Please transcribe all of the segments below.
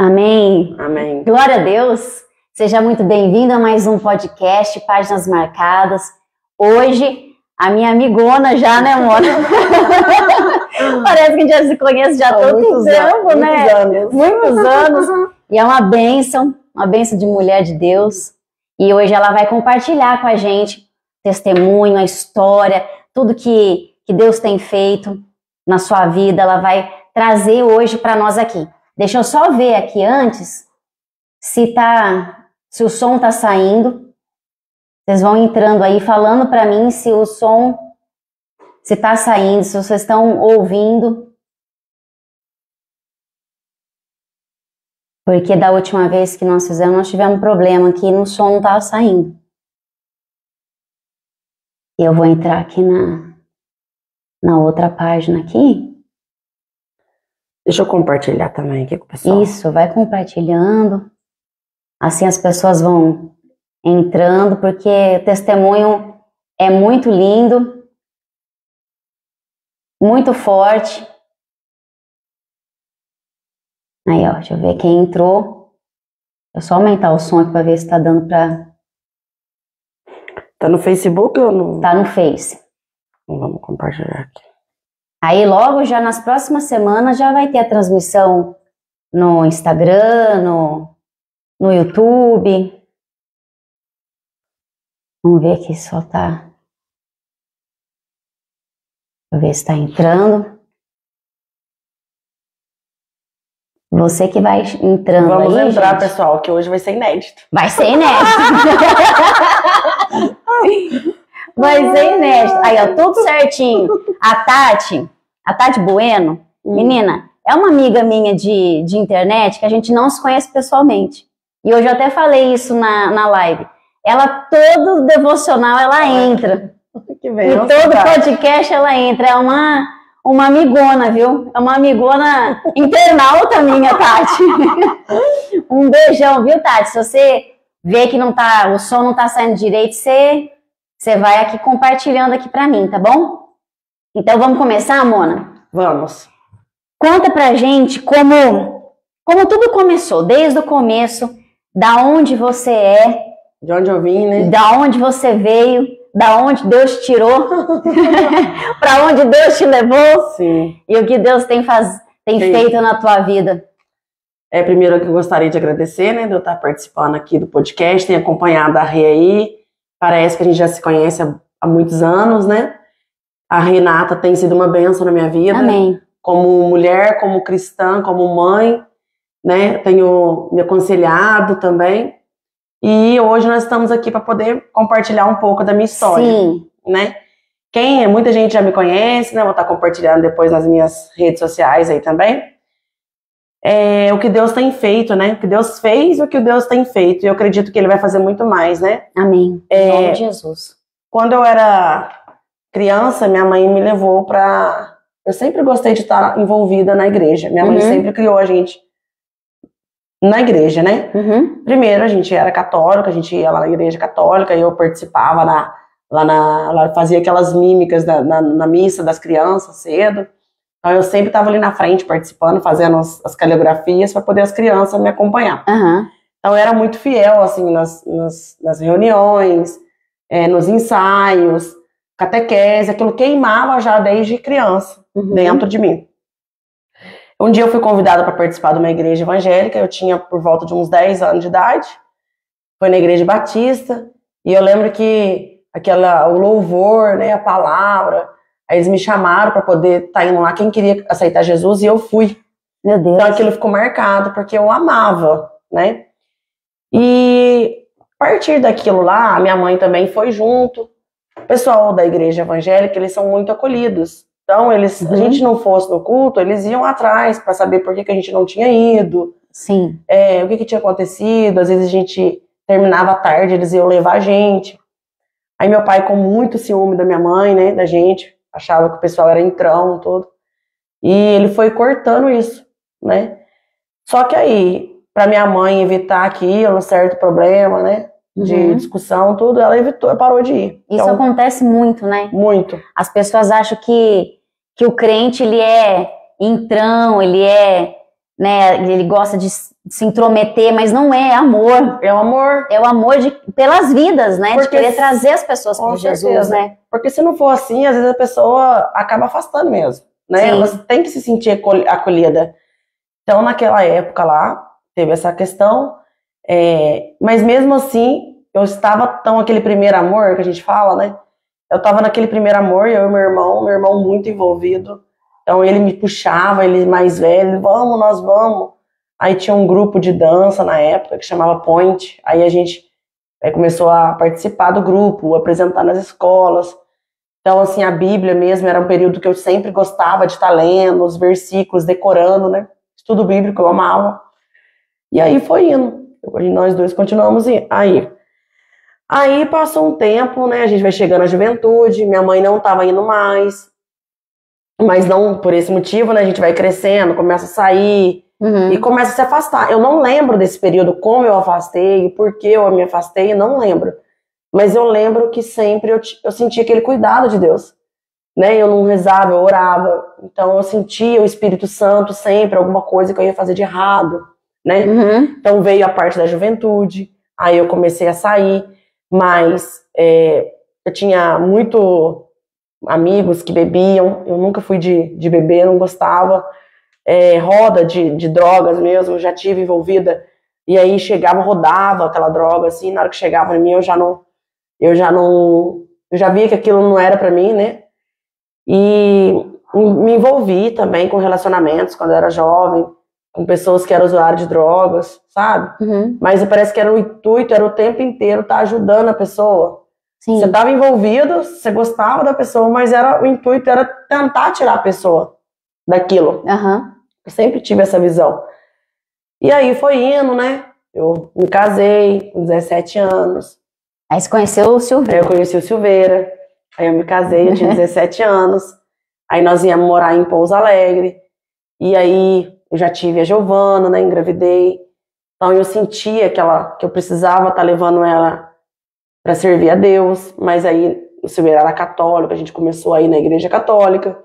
Amém. Amém. Glória a Deus. Seja muito bem-vindo a mais um podcast, Páginas Marcadas. Hoje, a minha amigona já, né, amor? Parece que a gente já se conhece já há tanto tempo, né? Muitos anos. E é uma bênção de mulher de Deus. E hoje ela vai compartilhar com a gente testemunho, a história, tudo que Deus tem feito na sua vida. Ela vai trazer hoje para nós aqui. Deixa eu só ver aqui antes se o som tá saindo. Vocês vão entrando aí falando para mim se o som tá saindo, se vocês estão ouvindo. Porque da última vez que nós fizemos, nós tivemos problema aqui, no som não tava saindo. E eu vou entrar aqui na outra página aqui. Deixa eu compartilhar também aqui com o pessoal. Isso, vai compartilhando. Assim as pessoas vão entrando, porque o testemunho é muito lindo, muito forte. Aí, ó, deixa eu ver quem entrou. É só aumentar o som aqui para ver se tá dando pra... Tá no Facebook ou no... Tá no Face. Então, vamos compartilhar aqui. Aí logo já nas próximas semanas já vai ter a transmissão no Instagram, no YouTube. Vamos ver aqui se só tá... Deixa eu ver se tá entrando. Você que vai entrando. Vamos aí, entrar, gente. pessoal, que hoje vai ser inédito. Vai ser inédito. Vai ser inédito. Aí, ó, tudo certinho. A Tati Bueno, menina, é uma amiga minha de internet que a gente não se conhece pessoalmente. E hoje eu até falei isso na live. Ela, todo devocional, ela entra. Que bem, e todo podcast ela entra. É uma amigona, viu? É uma amigona internauta minha, Tati. Um beijão, viu, Tati? Se você vê que o som não tá saindo direito, você vai aqui compartilhando aqui pra mim, tá bom? Então vamos começar, Mona? Vamos. Conta pra gente como tudo começou, desde o começo, da onde você é. De onde eu vim, né? Da onde você veio, da onde Deus te tirou, para onde Deus te levou. Sim. E o que Deus tem feito na tua vida. Primeiro eu gostaria de agradecer, né, de eu estar participando aqui do podcast, tenho acompanhado a Rê aí, parece que a gente já se conhece há muitos anos, né? A Renata tem sido uma bênção na minha vida. Amém. Como mulher, como cristã, como mãe, né? Tenho me aconselhado também. E hoje nós estamos aqui para poder compartilhar um pouco da minha história. Sim. Né? Muita gente já me conhece, né? Vou estar compartilhando depois nas minhas redes sociais aí também. O que Deus tem feito, né? O que Deus fez e o que Deus tem feito. E eu acredito que Ele vai fazer muito mais, né? Amém. Em nome de Jesus. Quando eu era criança, minha mãe me levou para... Eu sempre gostei de estar envolvida na igreja. Minha mãe sempre criou a gente na igreja, né? Primeiro, a gente era católica, a gente ia lá na igreja católica e eu participava lá fazia aquelas mímicas na missa das crianças cedo. Então eu sempre estava ali na frente participando, fazendo as coreografias para poder as crianças me acompanhar. Então eu era muito fiel, assim, nas reuniões, nos ensaios, catequese, aquilo queimava já desde criança dentro de mim. Um dia eu fui convidada para participar de uma igreja evangélica, eu tinha por volta de uns 10 anos de idade, foi na igreja batista, e eu lembro que o louvor, né, a palavra, aí eles me chamaram para poder estar indo lá, quem queria aceitar Jesus, e eu fui. Meu Deus. Então aquilo ficou marcado, porque eu amava, né? E a partir daquilo lá, a minha mãe também foi junto, o pessoal da igreja evangélica, eles são muito acolhidos. Então, se a gente não fosse no culto, eles iam atrás para saber por que a gente não tinha ido. Sim. O que tinha acontecido. Às vezes a gente terminava tarde, eles iam levar a gente. Aí meu pai, com muito ciúme da minha mãe, né, da gente, achava que o pessoal era entrão, tudo. E ele foi cortando isso, né. Só que aí, para minha mãe evitar aquilo, um certo problema, né, de discussão, tudo, ela parou de ir. Isso então, acontece muito, né? Muito. As pessoas acham que o crente, ele é entrão, ele é, né? Ele gosta de se intrometer, mas não é amor. É o amor. É o amor pelas vidas, né? Porque de querer trazer as pessoas para Jesus, né? Porque se não for assim, às vezes a pessoa acaba afastando mesmo, né? Elas têm que se sentir acolhida. Então, naquela época lá, teve essa questão, mas mesmo assim, eu estava tão aquele primeiro amor que a gente fala, né? Eu estava naquele primeiro amor, eu e meu irmão muito envolvido. Então, ele me puxava, ele mais velho, vamos, nós vamos. Aí tinha um grupo de dança na época que chamava Point. Aí a gente começou a participar do grupo, apresentar nas escolas. Então, assim, a Bíblia mesmo era um período que eu sempre gostava de estar lendo, os versículos, decorando, né? Estudo bíblico, eu amava. E aí foi indo. Nós dois continuamos aí. Aí passou um tempo, né? A gente vai chegando à juventude, minha mãe não estava indo mais. Mas não por esse motivo, né? A gente vai crescendo, começa a sair. E começa a se afastar. Eu não lembro desse período, como eu afastei, por que eu me afastei, eu não lembro. Mas eu lembro que sempre eu sentia aquele cuidado de Deus. Né? Eu não rezava, eu orava. Então eu sentia o Espírito Santo sempre, alguma coisa que eu ia fazer de errado. Né? Então veio a parte da juventude, aí eu comecei a sair, mas eu tinha muito amigos que bebiam, eu nunca fui de beber, não gostava. Roda de drogas mesmo, já tive envolvida, e aí chegava, rodava aquela droga, assim, na hora que chegava em mim, eu já via que aquilo não era pra mim, né, e me envolvi também com relacionamentos, quando eu era jovem, com pessoas que eram usuários de drogas, sabe, mas parece que era o intuito, era o tempo inteiro estar ajudando a pessoa. Sim. Você estava envolvido, você gostava da pessoa, mas o intuito era tentar tirar a pessoa daquilo. Eu sempre tive essa visão. E aí foi indo, né? Eu me casei com 17 anos. Aí você conheceu o Silveira. Aí eu conheci o Silveira. Aí eu me casei, eu tinha 17 anos. Aí nós íamos morar em Pouso Alegre. E aí eu já tive a Giovana, né? Engravidei. Então eu sentia que eu precisava estar levando ela para servir a Deus. Mas aí o Silveira era católico, a gente começou a ir na igreja católica.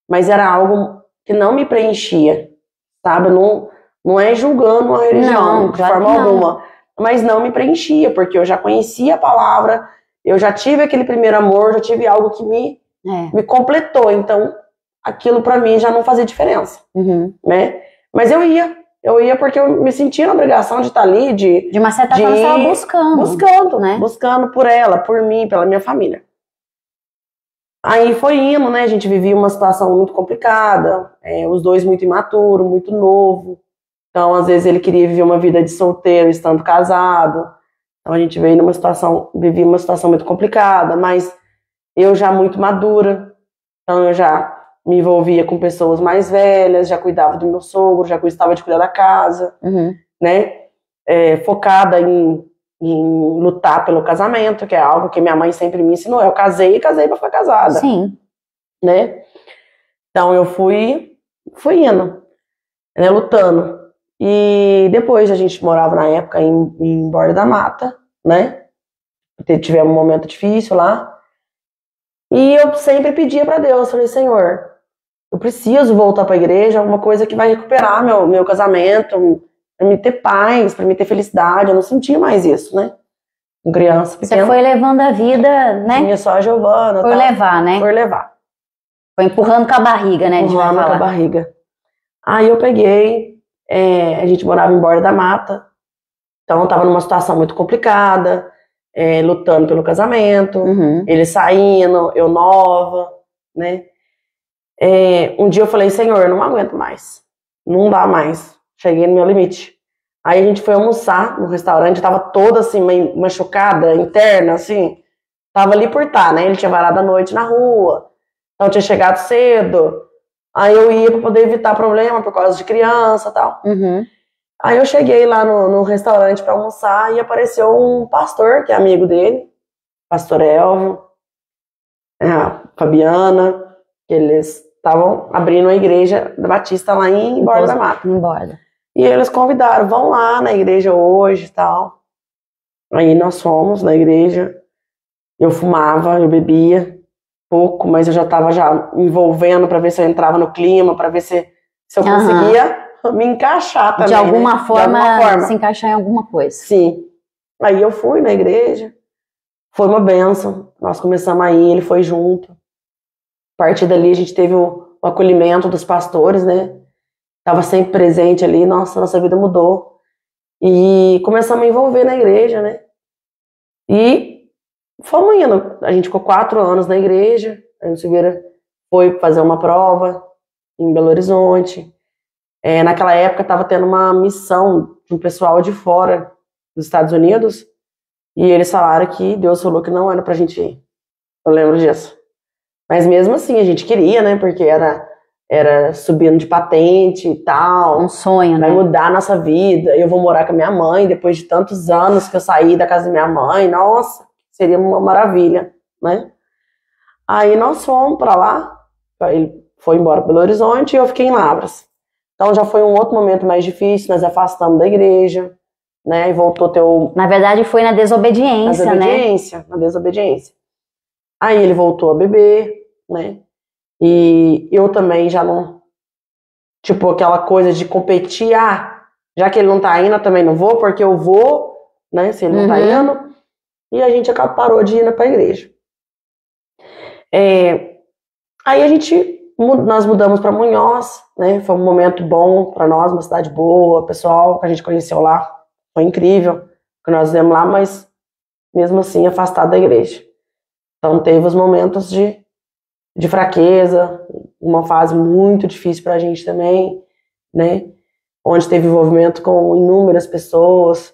Mas era algo que não me preenchia, sabe? Não é julgando a religião, não, de forma alguma, mas não me preenchia, porque eu já conhecia a palavra, eu já tive aquele primeiro amor, já tive algo que me completou, então aquilo pra mim já não fazia diferença, né? Mas eu ia porque eu me sentia na obrigação de estar ali, de uma certa forma você estava buscando por ela, por mim, pela minha família. Aí foi indo, né? A gente vivia uma situação muito complicada, os dois muito imaturos, muito novo. Então, às vezes, ele queria viver uma vida de solteiro, estando casado. Então, a gente vivia uma situação muito complicada, mas eu já muito madura. Então, eu já me envolvia com pessoas mais velhas, já cuidava do meu sogro, já gostava de cuidar da casa, né? Focada em lutar pelo casamento, que é algo que minha mãe sempre me ensinou. Eu casei pra ficar casada. Sim. Né? Então eu fui indo, né, lutando. E depois a gente morava na época em Borda da Mata, né? Tivemos um momento difícil lá. E eu sempre pedia pra Deus, falei, Senhor, eu preciso voltar pra igreja, alguma coisa que vai recuperar meu casamento, pra me ter paz, pra me ter felicidade. Eu não sentia mais isso, né? Com criança pequena. Você foi levando a vida, né? Tinha só a Giovana. Por levar, né? Por levar. Foi empurrando com a barriga, né? Empurrando com a barriga. Aí eu peguei, a gente morava em Borda da Mata, então eu tava numa situação muito complicada, lutando pelo casamento, ele saindo, eu nova, né? Um dia eu falei, Senhor, eu não aguento mais, não dá mais. Cheguei no meu limite. Aí a gente foi almoçar no restaurante, tava toda assim, meio machucada, interna, assim. Tava ali por estar, né? Ele tinha varado a noite na rua. Então tinha chegado cedo. Aí eu ia pra poder evitar problema por causa de criança e tal. Aí eu cheguei lá no restaurante pra almoçar e apareceu um pastor, que é amigo dele. Pastor Elvio. A Fabiana. Eles estavam abrindo a igreja da Batista lá em Borda da Mata. Em Borda. E eles convidaram, vão lá na igreja hoje e tal. Aí nós fomos na igreja. Eu fumava, eu bebia pouco, mas eu já estava me envolvendo para ver se eu entrava no clima, para ver se eu conseguia me encaixar também. De alguma forma, se encaixar em alguma coisa. Sim. Aí eu fui na igreja, foi uma bênção. Nós começamos a ir, ele foi junto. A partir dali a gente teve o acolhimento dos pastores, né? Tava sempre presente ali, nossa vida mudou. E começamos a envolver na igreja, né? E fomos indo. A gente ficou 4 anos na igreja. A Silveira foi fazer uma prova em Belo Horizonte. Naquela época estava tendo uma missão de um pessoal de fora dos Estados Unidos. E eles falaram que Deus falou que não era pra gente ir. Eu lembro disso. Mas mesmo assim, a gente queria, né? Porque era subindo de patente e tal. Um sonho, né? Vai mudar a nossa vida. Eu vou morar com a minha mãe depois de tantos anos que eu saí da casa da minha mãe. Nossa, seria uma maravilha, né? Aí nós fomos pra lá. Ele foi embora para Belo Horizonte e eu fiquei em Lavras. Então já foi um outro momento mais difícil. Nós afastamos da igreja, né? E voltou a ter o... Na verdade, foi na desobediência, né? Na desobediência. Aí ele voltou a beber, né? E eu também já não... Tipo, aquela coisa de competir. Já que ele não tá indo, eu também não vou, porque eu vou, né? Se ele não tá indo. E a gente parou de ir pra igreja. Aí nós mudamos para Munhoz, né? Foi um momento bom para nós, uma cidade boa, o pessoal que a gente conheceu lá foi incrível, que nós vivemos lá, mas mesmo assim afastado da igreja. Então teve os momentos de fraqueza, uma fase muito difícil para a gente também, né? Onde teve envolvimento com inúmeras pessoas.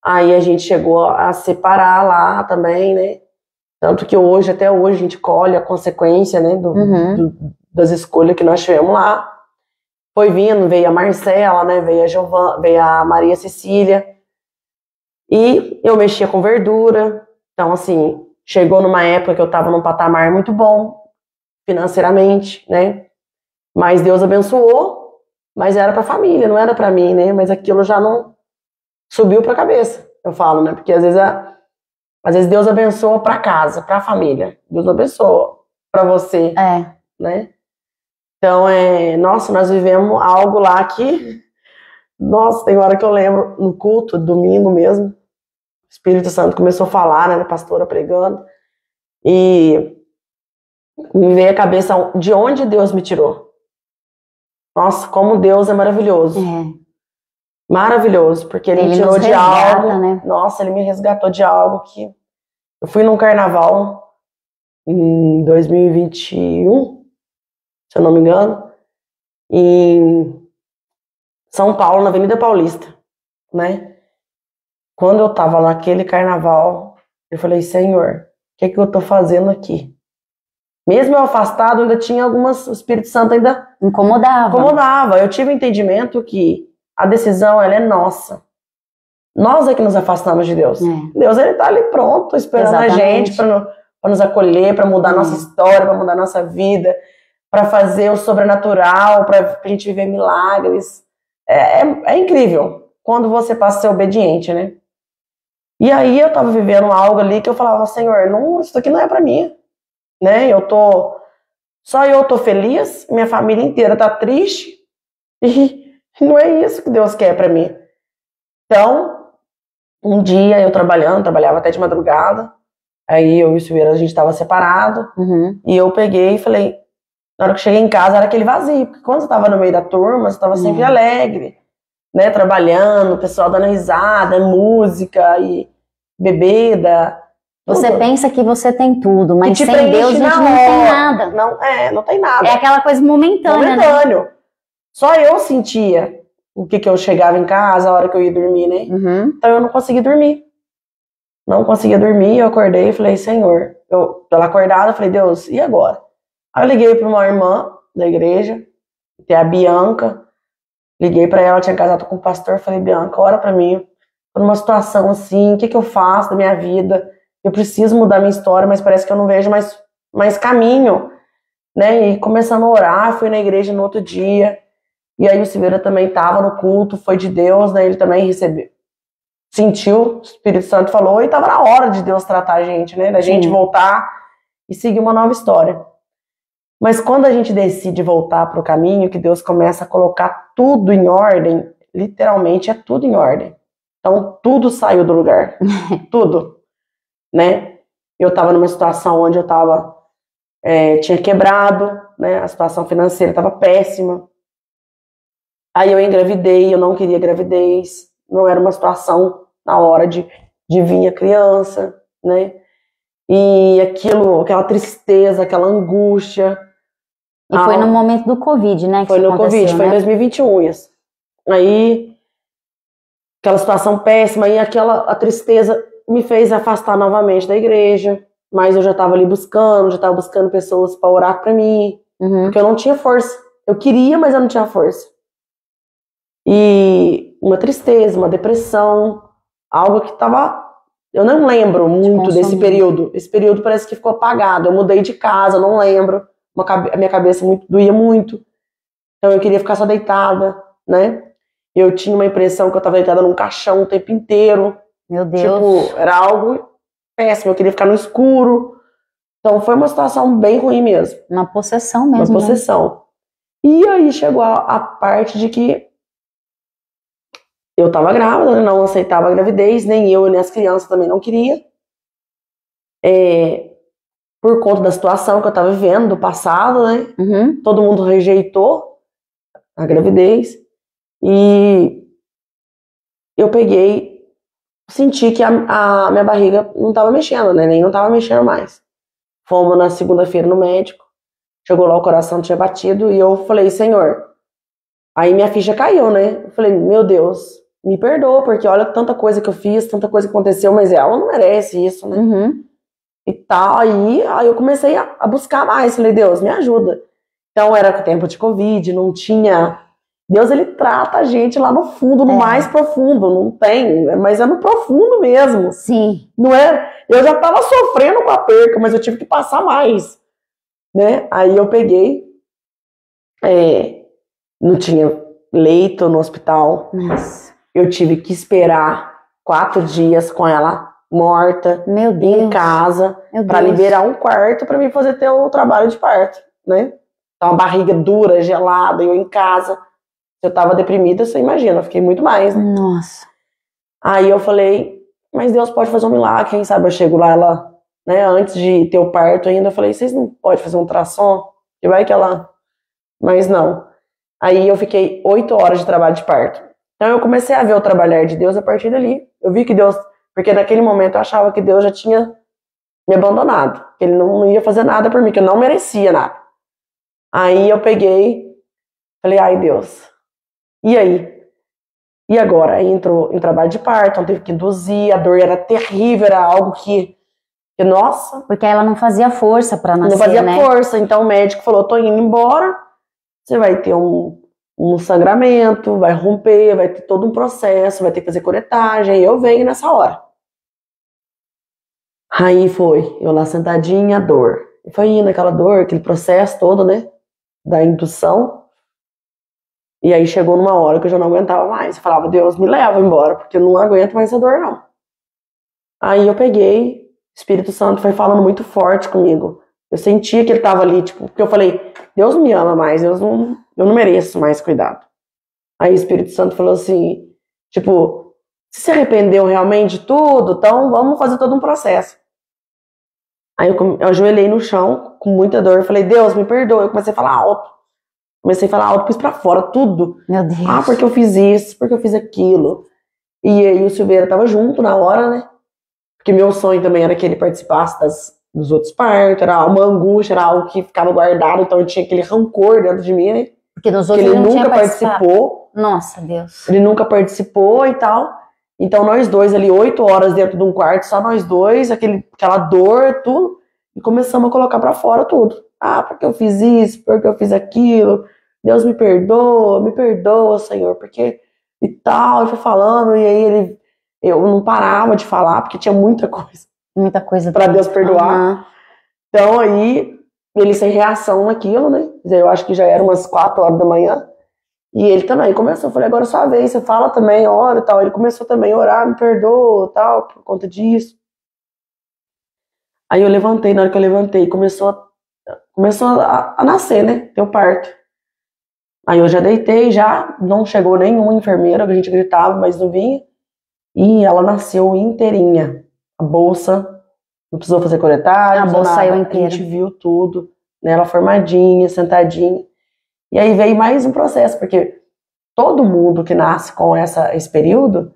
Aí a gente chegou a separar lá também, né? Tanto que até hoje a gente colhe a consequência, né, das escolhas que nós tivemos lá. Foi vindo, veio a Marcela, né, veio a Maria Cecília. E eu mexia com verdura. Então, assim, chegou numa época que eu estava num patamar muito bom, financeiramente, né. Mas Deus abençoou, mas era para a família, não era para mim, né. Mas aquilo já não subiu para a cabeça, eu falo, né, porque às vezes Deus abençoa para casa, para a família. Deus abençoa para você, né? Então, nossa, nós vivemos algo lá que... Nossa, tem hora que eu lembro, no culto, domingo mesmo, o Espírito Santo começou a falar, né, a pastora pregando, e me veio a cabeça de onde Deus me tirou. Nossa, como Deus é maravilhoso. Maravilhoso, porque ele me tirou de algo, né? Nossa, ele me resgatou de algo que... Eu fui num carnaval em 2021, se eu não me engano, em São Paulo, na Avenida Paulista, né? Quando eu tava naquele carnaval, eu falei, Senhor, o que é que eu tô fazendo aqui? Mesmo eu afastado, ainda tinha o Espírito Santo ainda... Incomodava. Eu tive o entendimento que a decisão, ela é nossa. Nós é que nos afastamos de Deus. Deus, ele tá ali pronto, esperando a gente para nos acolher, para mudar nossa história, para mudar nossa vida, para fazer o sobrenatural, para a gente viver milagres. É incrível quando você passa a ser obediente, né? E aí eu tava vivendo algo ali que eu falava, Senhor, não, isso aqui não é para mim, né? Só eu tô feliz, minha família inteira tá triste, e não é isso que Deus quer para mim. Então, um dia eu trabalhava até de madrugada, aí eu e o Silveira, a gente tava separado, e eu peguei e falei, na hora que eu cheguei em casa era aquele vazio, porque quando você tava no meio da turma, você tava sempre alegre, né, trabalhando, o pessoal dando risada, música e bebida. Você pensa que você tem tudo, mas sem Deus a gente não tem nada. Não tem nada. É aquela coisa momentânea, né? Só eu sentia o que eu chegava em casa, a hora que eu ia dormir, né? Então eu não conseguia dormir. Não conseguia dormir, eu acordei e falei, Senhor, pela acordada, eu falei, Deus, e agora? Aí eu liguei para uma irmã da igreja, que é a Bianca, liguei para ela tinha casado com o pastor, falei, Bianca, ora para mim, tô numa situação assim, o que eu faço da minha vida? Eu preciso mudar minha história, mas parece que eu não vejo mais caminho, né? E começando a orar, fui na igreja no outro dia, e aí o Silveira também estava no culto, foi de Deus, né? Ele também recebeu, sentiu, o Espírito Santo falou, e estava na hora de Deus tratar a gente, né? Da gente voltar e seguir uma nova história. Mas quando a gente decide voltar para o caminho, que Deus começa a colocar tudo em ordem, literalmente é tudo em ordem. Então, tudo saiu do lugar. Tudo, né? Eu estava numa situação onde eu tinha quebrado, né? A situação financeira estava péssima. Aí eu engravidei, eu não queria gravidez. Não era uma situação na hora de vir a criança, né? E aquela tristeza, aquela angústia. E foi no momento do Covid, né? Foi no Covid, foi em 2021 isso. Aí, aquela situação péssima e a tristeza me fez afastar novamente da igreja. Mas eu já estava ali buscando pessoas para orar para mim. Porque eu não tinha força. Eu queria, mas eu não tinha força. E uma tristeza, uma depressão, algo que estava... Eu não lembro muito desse período. Esse período parece que ficou apagado. Eu mudei de casa, eu não lembro. A minha cabeça doía muito. Então eu queria ficar só deitada, né? Eu tinha uma impressão que eu estava deitada num caixão o tempo inteiro. Meu Deus. Tipo, era algo péssimo. Eu queria ficar no escuro. Então foi uma situação bem ruim mesmo. Uma possessão mesmo. Uma possessão. E aí chegou a parte de que eu estava grávida, não aceitava a gravidez, nem eu, nem as crianças também não queria. Por conta da situação que eu estava vivendo, do passado, né? Todo mundo rejeitou a gravidez. E eu senti que a minha barriga não estava mexendo, né? Nem não estava mexendo mais. Fomos na segunda-feira no médico. Chegou lá, o coração tinha batido. E eu falei, Senhor... Aí minha ficha caiu, né? Eu falei, meu Deus, me perdoa, porque olha tanta coisa que eu fiz, tanta coisa que aconteceu, mas ela não merece isso, né? E tal, aí eu comecei a buscar mais, falei, Deus, me ajuda. Então era tempo de Covid, não tinha... Deus, ele trata a gente lá no fundo, no mais profundo, não tem, mas é no profundo mesmo. Sim. Não é? Eu já tava sofrendo com a perca, mas eu tive que passar mais, né? Aí eu peguei, não tinha leito no hospital. Nossa. Eu tive que esperar 4 dias com ela morta. Meu Deus. Em casa, para liberar um quarto para mim fazer o trabalho de parto, né? Então a barriga dura, gelada, eu em casa. Se eu tava deprimida, você imagina, eu fiquei muito mais, né? Nossa. Aí eu falei, mas Deus pode fazer um milagre, quem sabe eu chego lá, ela, né, antes de ter o parto ainda, eu falei, vocês não podem fazer um ultrassom? E vai que ela... Mas não. Aí eu fiquei 8 horas de trabalho de parto. Então eu comecei a ver o trabalhar de Deus a partir dali. Eu vi que Deus... Porque naquele momento eu achava que Deus já tinha me abandonado. Que ele não ia fazer nada por mim, que eu não merecia nada. Aí eu peguei, falei, ai Deus, e aí? E agora? Aí entrou em trabalho de parto, então teve que induzir, a dor era terrível, era algo que nossa. Porque ela não fazia força pra nascer, não fazia né? força, então o médico falou, tô indo embora, você vai ter um sangramento, vai romper, vai ter todo um processo, vai ter que fazer curetagem, e eu venho nessa hora. Aí foi, eu lá sentadinha, a dor. E foi indo aquela dor, aquele processo todo, né? Da indução. E aí chegou numa hora que eu já não aguentava mais. Eu falava, Deus, me leva embora, porque eu não aguento mais essa dor, não. Aí eu peguei, o Espírito Santo foi falando muito forte comigo. Eu sentia que ele tava ali, tipo, porque eu falei, Deus me ama mais, eu não mereço mais cuidado. Aí o Espírito Santo falou assim, tipo, você se arrependeu realmente de tudo? Então vamos fazer todo um processo. Aí eu ajoelhei no chão, com muita dor, falei, Deus, me perdoa. Eu comecei a falar alto. Pus pra fora tudo. Meu Deus. Ah, porque eu fiz isso, porque eu fiz aquilo. E aí o Silveira tava junto na hora, né? Porque meu sonho também era que ele participasse dos outros partos, era uma angústia, era algo que ficava guardado, então eu tinha aquele rancor dentro de mim, né? Porque nos outros ele nunca participou. Nossa, Deus. Ele nunca participou e tal. Então nós dois ali, 8 horas dentro de um quarto, só nós dois, aquela dor, tudo. E começamos a colocar pra fora tudo. Ah, porque eu fiz isso, porque eu fiz aquilo. Deus me perdoa, Senhor, porque e tal. Eu fui falando, e aí eu não parava de falar, porque tinha muita coisa. Muita coisa pra Deus perdoar. Então aí, ele sem reação naquilo, né? Eu acho que já era umas 4 horas da manhã. E ele também começou, eu falei, agora é sua vez, você fala também, ora e tal. Ele começou também a orar, me perdoa, tal, por conta disso. Aí eu levantei, na hora que eu levantei, começou começou a nascer, né? Ter o parto. Aí eu já deitei, já não chegou nenhuma enfermeira, a gente gritava, mas não vinha. E ela nasceu inteirinha. A bolsa, não precisou fazer curetagem. A bolsa saiu inteira. A gente viu tudo, né? Ela formadinha, sentadinha. E aí veio mais um processo, porque todo mundo que nasce com esse período,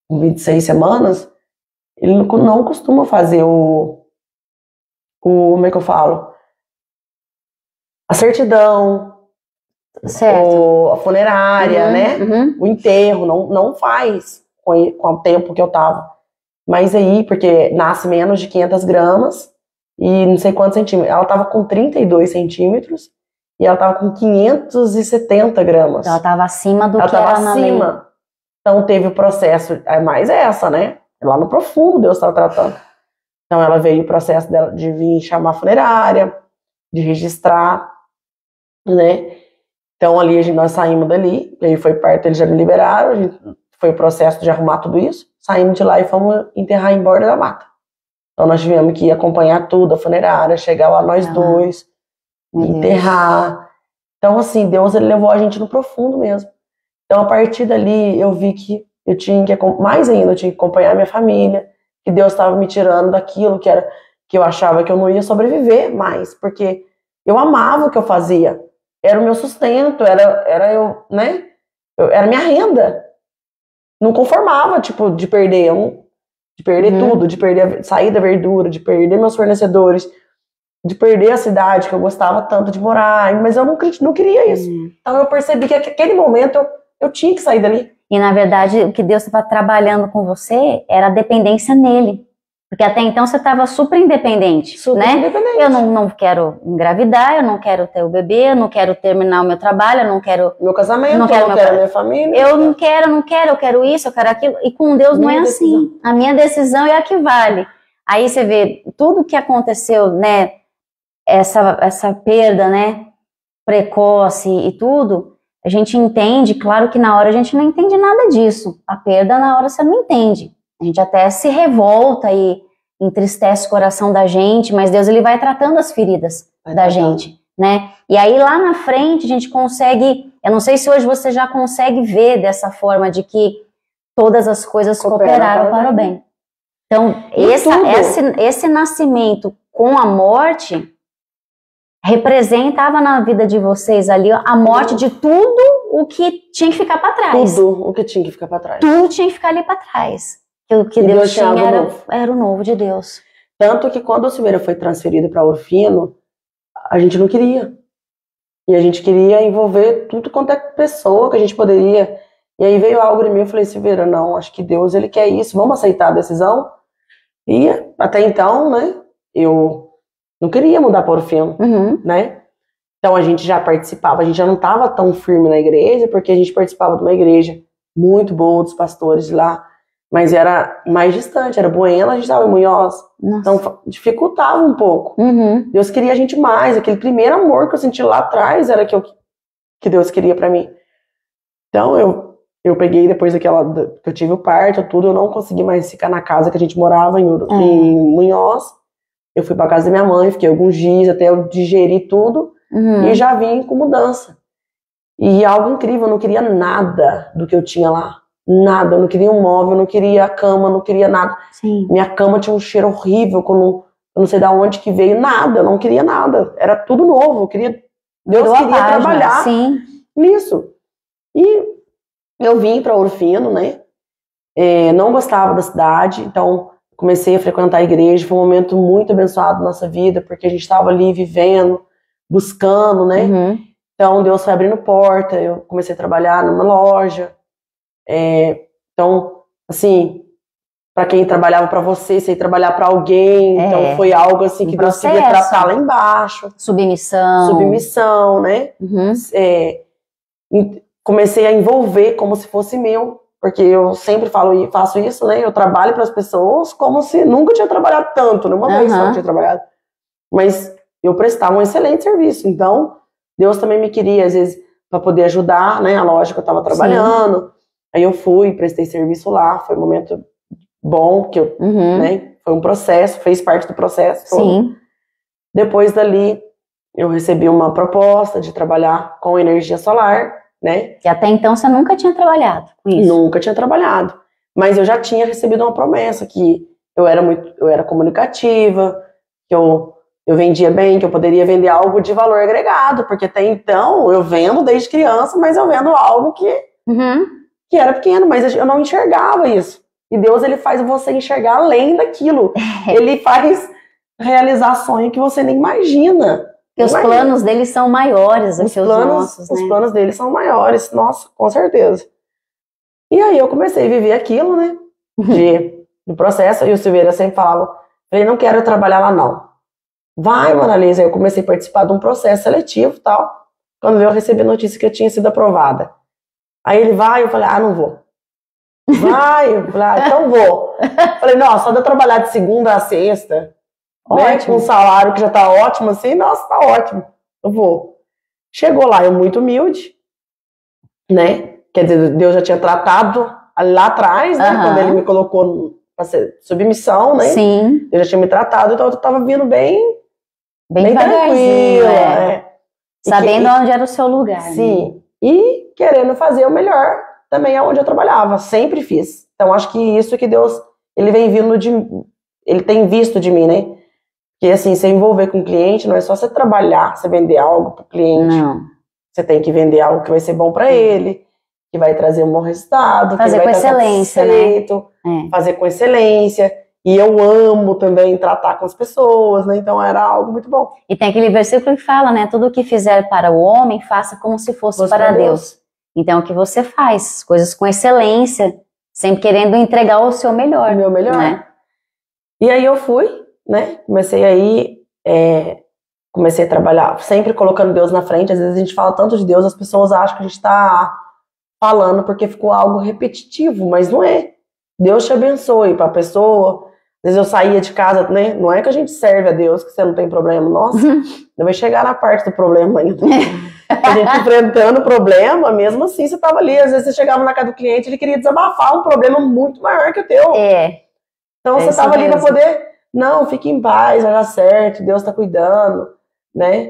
com 26 semanas, ele não costuma fazer como é que eu falo? A certidão, certo. A funerária, né? O enterro, não faz com o tempo que eu tava. Mas aí, porque nasce menos de 500 gramas e não sei quantos centímetros. Ela tava com 32 centímetros e ela tava com 570 gramas. Ela tava acima do que era na lei. Então teve o processo, mais essa, né? Lá no profundo Deus estava tratando. Então ela veio o processo dela de vir chamar a funerária, de registrar, né? Então ali nós saímos dali, e aí foi parto, eles já me liberaram, foi o processo de arrumar tudo isso, saímos de lá e fomos enterrar em Borda da Mata. Então nós tivemos que acompanhar tudo, a funerária, chegar lá nós dois, enterrar. Então assim, Deus ele levou a gente no profundo mesmo. Então a partir dali eu vi que eu tinha que, mais ainda, eu tinha que acompanhar minha família, que Deus estava me tirando daquilo que eu achava que eu não ia sobreviver mais, porque eu amava o que eu fazia, era o meu sustento, era eu, né? Era minha renda. Não conformava, tipo, de perder tudo, de sair da verdura, de perder meus fornecedores, de perder a cidade que eu gostava tanto de morar, mas eu não queria isso. Então eu percebi que naquele momento eu tinha que sair dali. E na verdade o que Deus estava trabalhando com você era a dependência nele. Porque até então você estava super independente, né? Independente. Eu não quero engravidar, eu não quero ter o bebê, eu não quero terminar o meu trabalho, eu não quero... Meu casamento, eu não quero minha família. Eu não quero, eu quero isso, eu quero aquilo. E com Deus não é assim. A minha decisão é a que vale. Aí você vê tudo que aconteceu, né? Essa perda, né? Precoce e tudo, a gente entende, claro que na hora a gente não entende nada disso. A perda na hora você não entende. A gente até se revolta e entristece o coração da gente, mas Deus ele vai tratando as feridas da gente, né? E aí lá na frente a gente consegue, eu não sei se hoje você já consegue ver dessa forma de que todas as coisas cooperaram para o bem. Então esse nascimento com a morte representava na vida de vocês ali a morte de tudo o que tinha que ficar para trás. Tudo o que tinha que ficar para trás. Tudo tinha que ficar ali para trás. O que Deus tinha era o novo de Deus. Tanto que quando o Silveira foi transferido para Orfino, a gente não queria. E a gente queria envolver tudo quanto é pessoa que a gente poderia. E aí veio algo em mim, eu falei, Silveira, não, acho que Deus ele quer isso, vamos aceitar a decisão. E até então, né, eu não queria mudar para Orfino, né? Então a gente já participava, a gente já não estava tão firme na igreja, porque a gente participava de uma igreja muito boa, dos pastores de lá. Mas era mais distante, era Bueno, a gente estava em Munhoz. Nossa. Então dificultava um pouco. Deus queria a gente mais, aquele primeiro amor que eu senti lá atrás era que Deus queria pra mim. Então eu peguei depois que eu tive o parto, tudo, eu não consegui mais ficar na casa que a gente morava em Munhoz. Eu fui pra casa da minha mãe, fiquei alguns dias até eu digerir tudo e já vim com mudança. E algo incrível, eu não queria nada do que eu tinha lá. Nada, eu não queria um móvel, eu não queria a cama, eu não queria nada. Sim. Minha cama tinha um cheiro horrível, eu não sei de onde que veio, nada, eu não queria nada. Era tudo novo, Deus queria trabalhar nisso. E eu vim para Orfino, né? Não gostava da cidade, então comecei a frequentar a igreja. Foi um momento muito abençoado na nossa vida, porque a gente estava ali vivendo, buscando, né? Então Deus foi abrindo porta, eu comecei a trabalhar numa loja. Então, assim, para quem trabalhava para você ia trabalhar para alguém, então foi algo assim que Deus queria tratar lá embaixo. Submissão, né? Comecei a envolver como se fosse meu, porque eu sempre faço isso, né? Eu trabalho para as pessoas como se nunca tinha trabalhado tanto, numa vez só que tinha trabalhado. Mas eu prestava um excelente serviço, então Deus também me queria, às vezes, para poder ajudar, né? A loja que eu estava trabalhando. Aí eu fui, prestei serviço lá, foi um momento bom, que eu, né, foi um processo, fez parte do processo todo. Depois dali, eu recebi uma proposta de trabalhar com energia solar, né? E até então você nunca tinha trabalhado com isso? Nunca tinha trabalhado. Mas eu já tinha recebido uma promessa que eu era comunicativa, que eu vendia bem, que eu poderia vender algo de valor agregado, porque até então eu vendo desde criança, mas eu vendo algo que era pequeno, mas eu não enxergava isso. E Deus, ele faz você enxergar além daquilo. Ele faz realizar sonho que você nem imagina. Porque os planos dele são maiores do que os nossos, né? Os planos dele são maiores, nossa, com certeza. E aí eu comecei a viver aquilo, né? Do processo, e o Silveira sempre falava, ele não quero trabalhar lá não. Vai, Monalisa. Aí eu comecei a participar de um processo seletivo e tal. Quando eu recebi a notícia que eu tinha sido aprovada. Aí ele vai, eu falei, não vou. Vai, eu falei, então vou. Falei, não, só de eu trabalhar de segunda a sexta, né, com um salário que já tá ótimo assim, nossa, tá ótimo. Eu vou. Chegou lá, eu muito humilde, né? Quer dizer, Deus já tinha tratado lá atrás, né? Quando ele me colocou pra ser submissão, né? Sim. Eu já tinha me tratado, então eu tava vindo bem tranquilo, sabendo onde era o seu lugar. Sim. Né? E querendo fazer o melhor também aonde eu trabalhava. Sempre fiz. Então acho que isso que Deus, ele tem visto de mim, né? Que assim, se envolver com o cliente não é só você trabalhar, você vender algo pro cliente. Não. Você tem que vender algo que vai ser bom para ele, que vai trazer um bom resultado, fazer que com vai excelência, né? Fazer com excelência. E eu amo também tratar com as pessoas, né? Então era algo muito bom. E tem aquele versículo que fala, né? Tudo o que fizer para o homem, faça como se fosse para Deus. Então o que você faz? Coisas com excelência, sempre querendo entregar o seu melhor. O meu melhor. Né? E aí eu fui, né? Comecei a trabalhar, sempre colocando Deus na frente. Às vezes a gente fala tanto de Deus, as pessoas acham que a gente está falando porque ficou algo repetitivo, mas não é. Deus te abençoe para a pessoa. Às vezes eu saía de casa, né? Não é que a gente serve a Deus, que você não tem problema. Nossa, vai chegar na parte do problema ainda. A gente enfrentando o problema, mesmo assim você estava ali. Às vezes você chegava na casa do cliente, ele queria desabafar um problema muito maior que o teu. Então você estava ali para poder, não, fique em paz, vai dar certo, Deus está cuidando, né?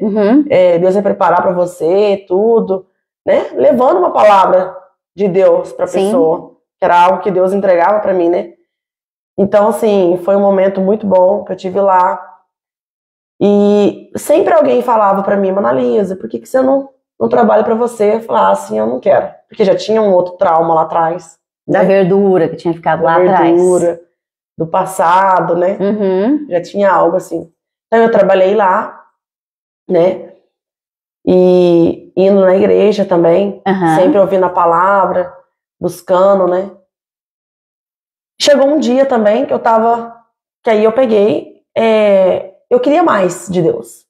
Deus vai preparar para você, tudo, né? Levando uma palavra de Deus para a pessoa, que era algo que Deus entregava para mim, né? Então, assim, foi um momento muito bom que eu tive lá. E sempre alguém falava para mim, Monalisa, por que você não trabalha para você? Eu falava assim, eu não quero. Porque já tinha um outro trauma lá atrás. Da verdura que tinha ficado lá atrás. Da verdura, do passado, né? Já tinha algo assim. Então eu trabalhei lá, né? E indo na igreja também, sempre ouvindo a palavra, buscando, né? Chegou um dia também que aí eu peguei, eu queria mais de Deus.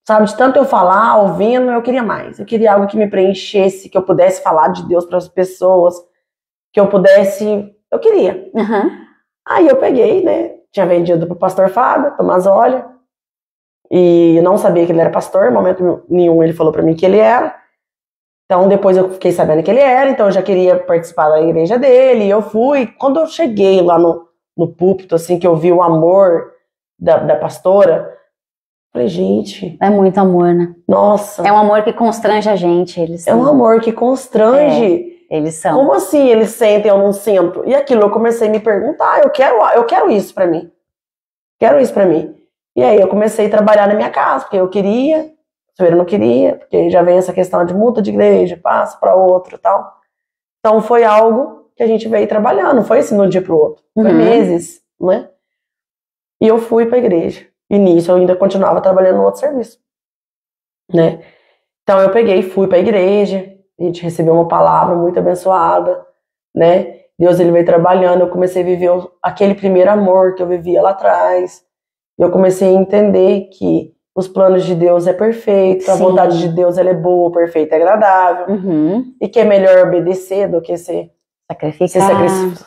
Sabe, de tanto eu falar, ouvindo, eu queria mais. Eu queria algo que me preenchesse, que eu pudesse falar de Deus para as pessoas, que eu queria. Aí eu peguei, né, tinha vendido pro pastor Fábio Tomazoli, e eu não sabia que ele era pastor, em momento nenhum ele falou para mim que ele era. Então depois eu fiquei sabendo que ele era, então eu já queria participar da igreja dele, e eu fui. Quando eu cheguei lá no púlpito, assim, que eu vi o amor da pastora, falei, gente... É muito amor, né? Nossa! É um amor que constrange a gente, eles são. É um amor que constrange. Eles são. Como assim eles sentem, eu não sinto? E aquilo eu comecei a me perguntar, eu quero isso pra mim. Quero isso pra mim. E aí eu comecei a trabalhar na minha casa, porque eu queria... Eu não queria, porque já vem essa questão de muda de igreja, passa para outro e tal. Então foi algo que a gente veio trabalhando, não foi assim de um dia para o outro. Foi meses, né? E eu fui para a igreja. E nisso eu ainda continuava trabalhando no outro serviço, né? Então eu peguei e fui para a igreja, a gente recebeu uma palavra muito abençoada, né? Deus, ele veio trabalhando, eu comecei a viver aquele primeiro amor que eu vivia lá atrás. Eu comecei a entender que os planos de Deus é perfeito, a vontade de Deus ela é boa, perfeita e agradável. E que é melhor obedecer do que se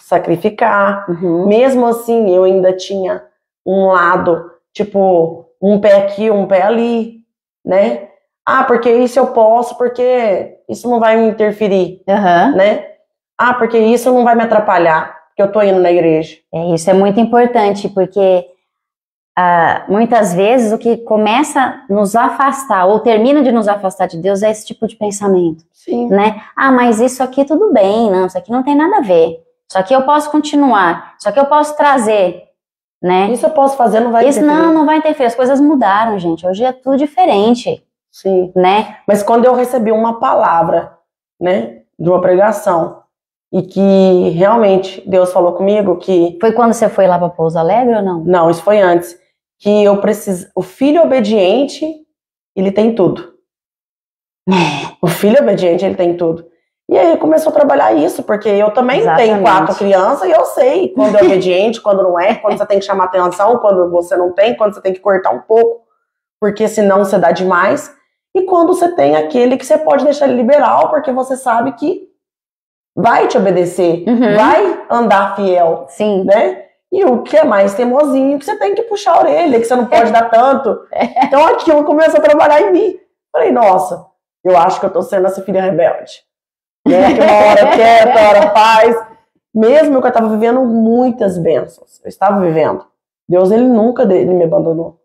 sacrificar. Mesmo assim, eu ainda tinha um lado, tipo, um pé aqui, um pé ali, né? Porque isso eu posso, porque isso não vai me interferir, né? Porque isso não vai me atrapalhar, porque eu tô indo na igreja. Isso é muito importante, porque muitas vezes o que começa a nos afastar ou termina de nos afastar de Deus é esse tipo de pensamento. Sim. Né? Mas isso aqui tudo bem, não, isso aqui não tem nada a ver. Isso aqui eu posso continuar, isso aqui eu posso trazer, né? Isso eu posso fazer, não vai interferir. Não vai interferir, as coisas mudaram, gente, hoje é tudo diferente. Sim. Né? Mas quando eu recebi uma palavra, né, de uma pregação, e que realmente Deus falou comigo que... Foi quando você foi lá para Pouso Alegre ou não? Não, isso foi antes. Que eu preciso... O filho obediente, ele tem tudo. O filho obediente, ele tem tudo. E aí começou a trabalhar isso, porque eu também tenho 4 crianças e eu sei quando é obediente, quando não é, quando você tem que chamar atenção, quando você não tem, quando você tem que cortar um pouco, porque senão você dá demais. E quando você tem aquele que você pode deixar ele liberal, porque você sabe que vai te obedecer, vai andar fiel. Sim. Né? E o que é mais teimosinho, que você tem que puxar a orelha, que você não pode dar tanto. Então aquilo começou a trabalhar em mim. Falei, nossa, eu acho que eu tô sendo essa filha rebelde. Né? Que uma hora quer, outra hora faz. Mesmo que eu estava vivendo muitas bênçãos. Eu estava vivendo. Deus, ele nunca ele me abandonou.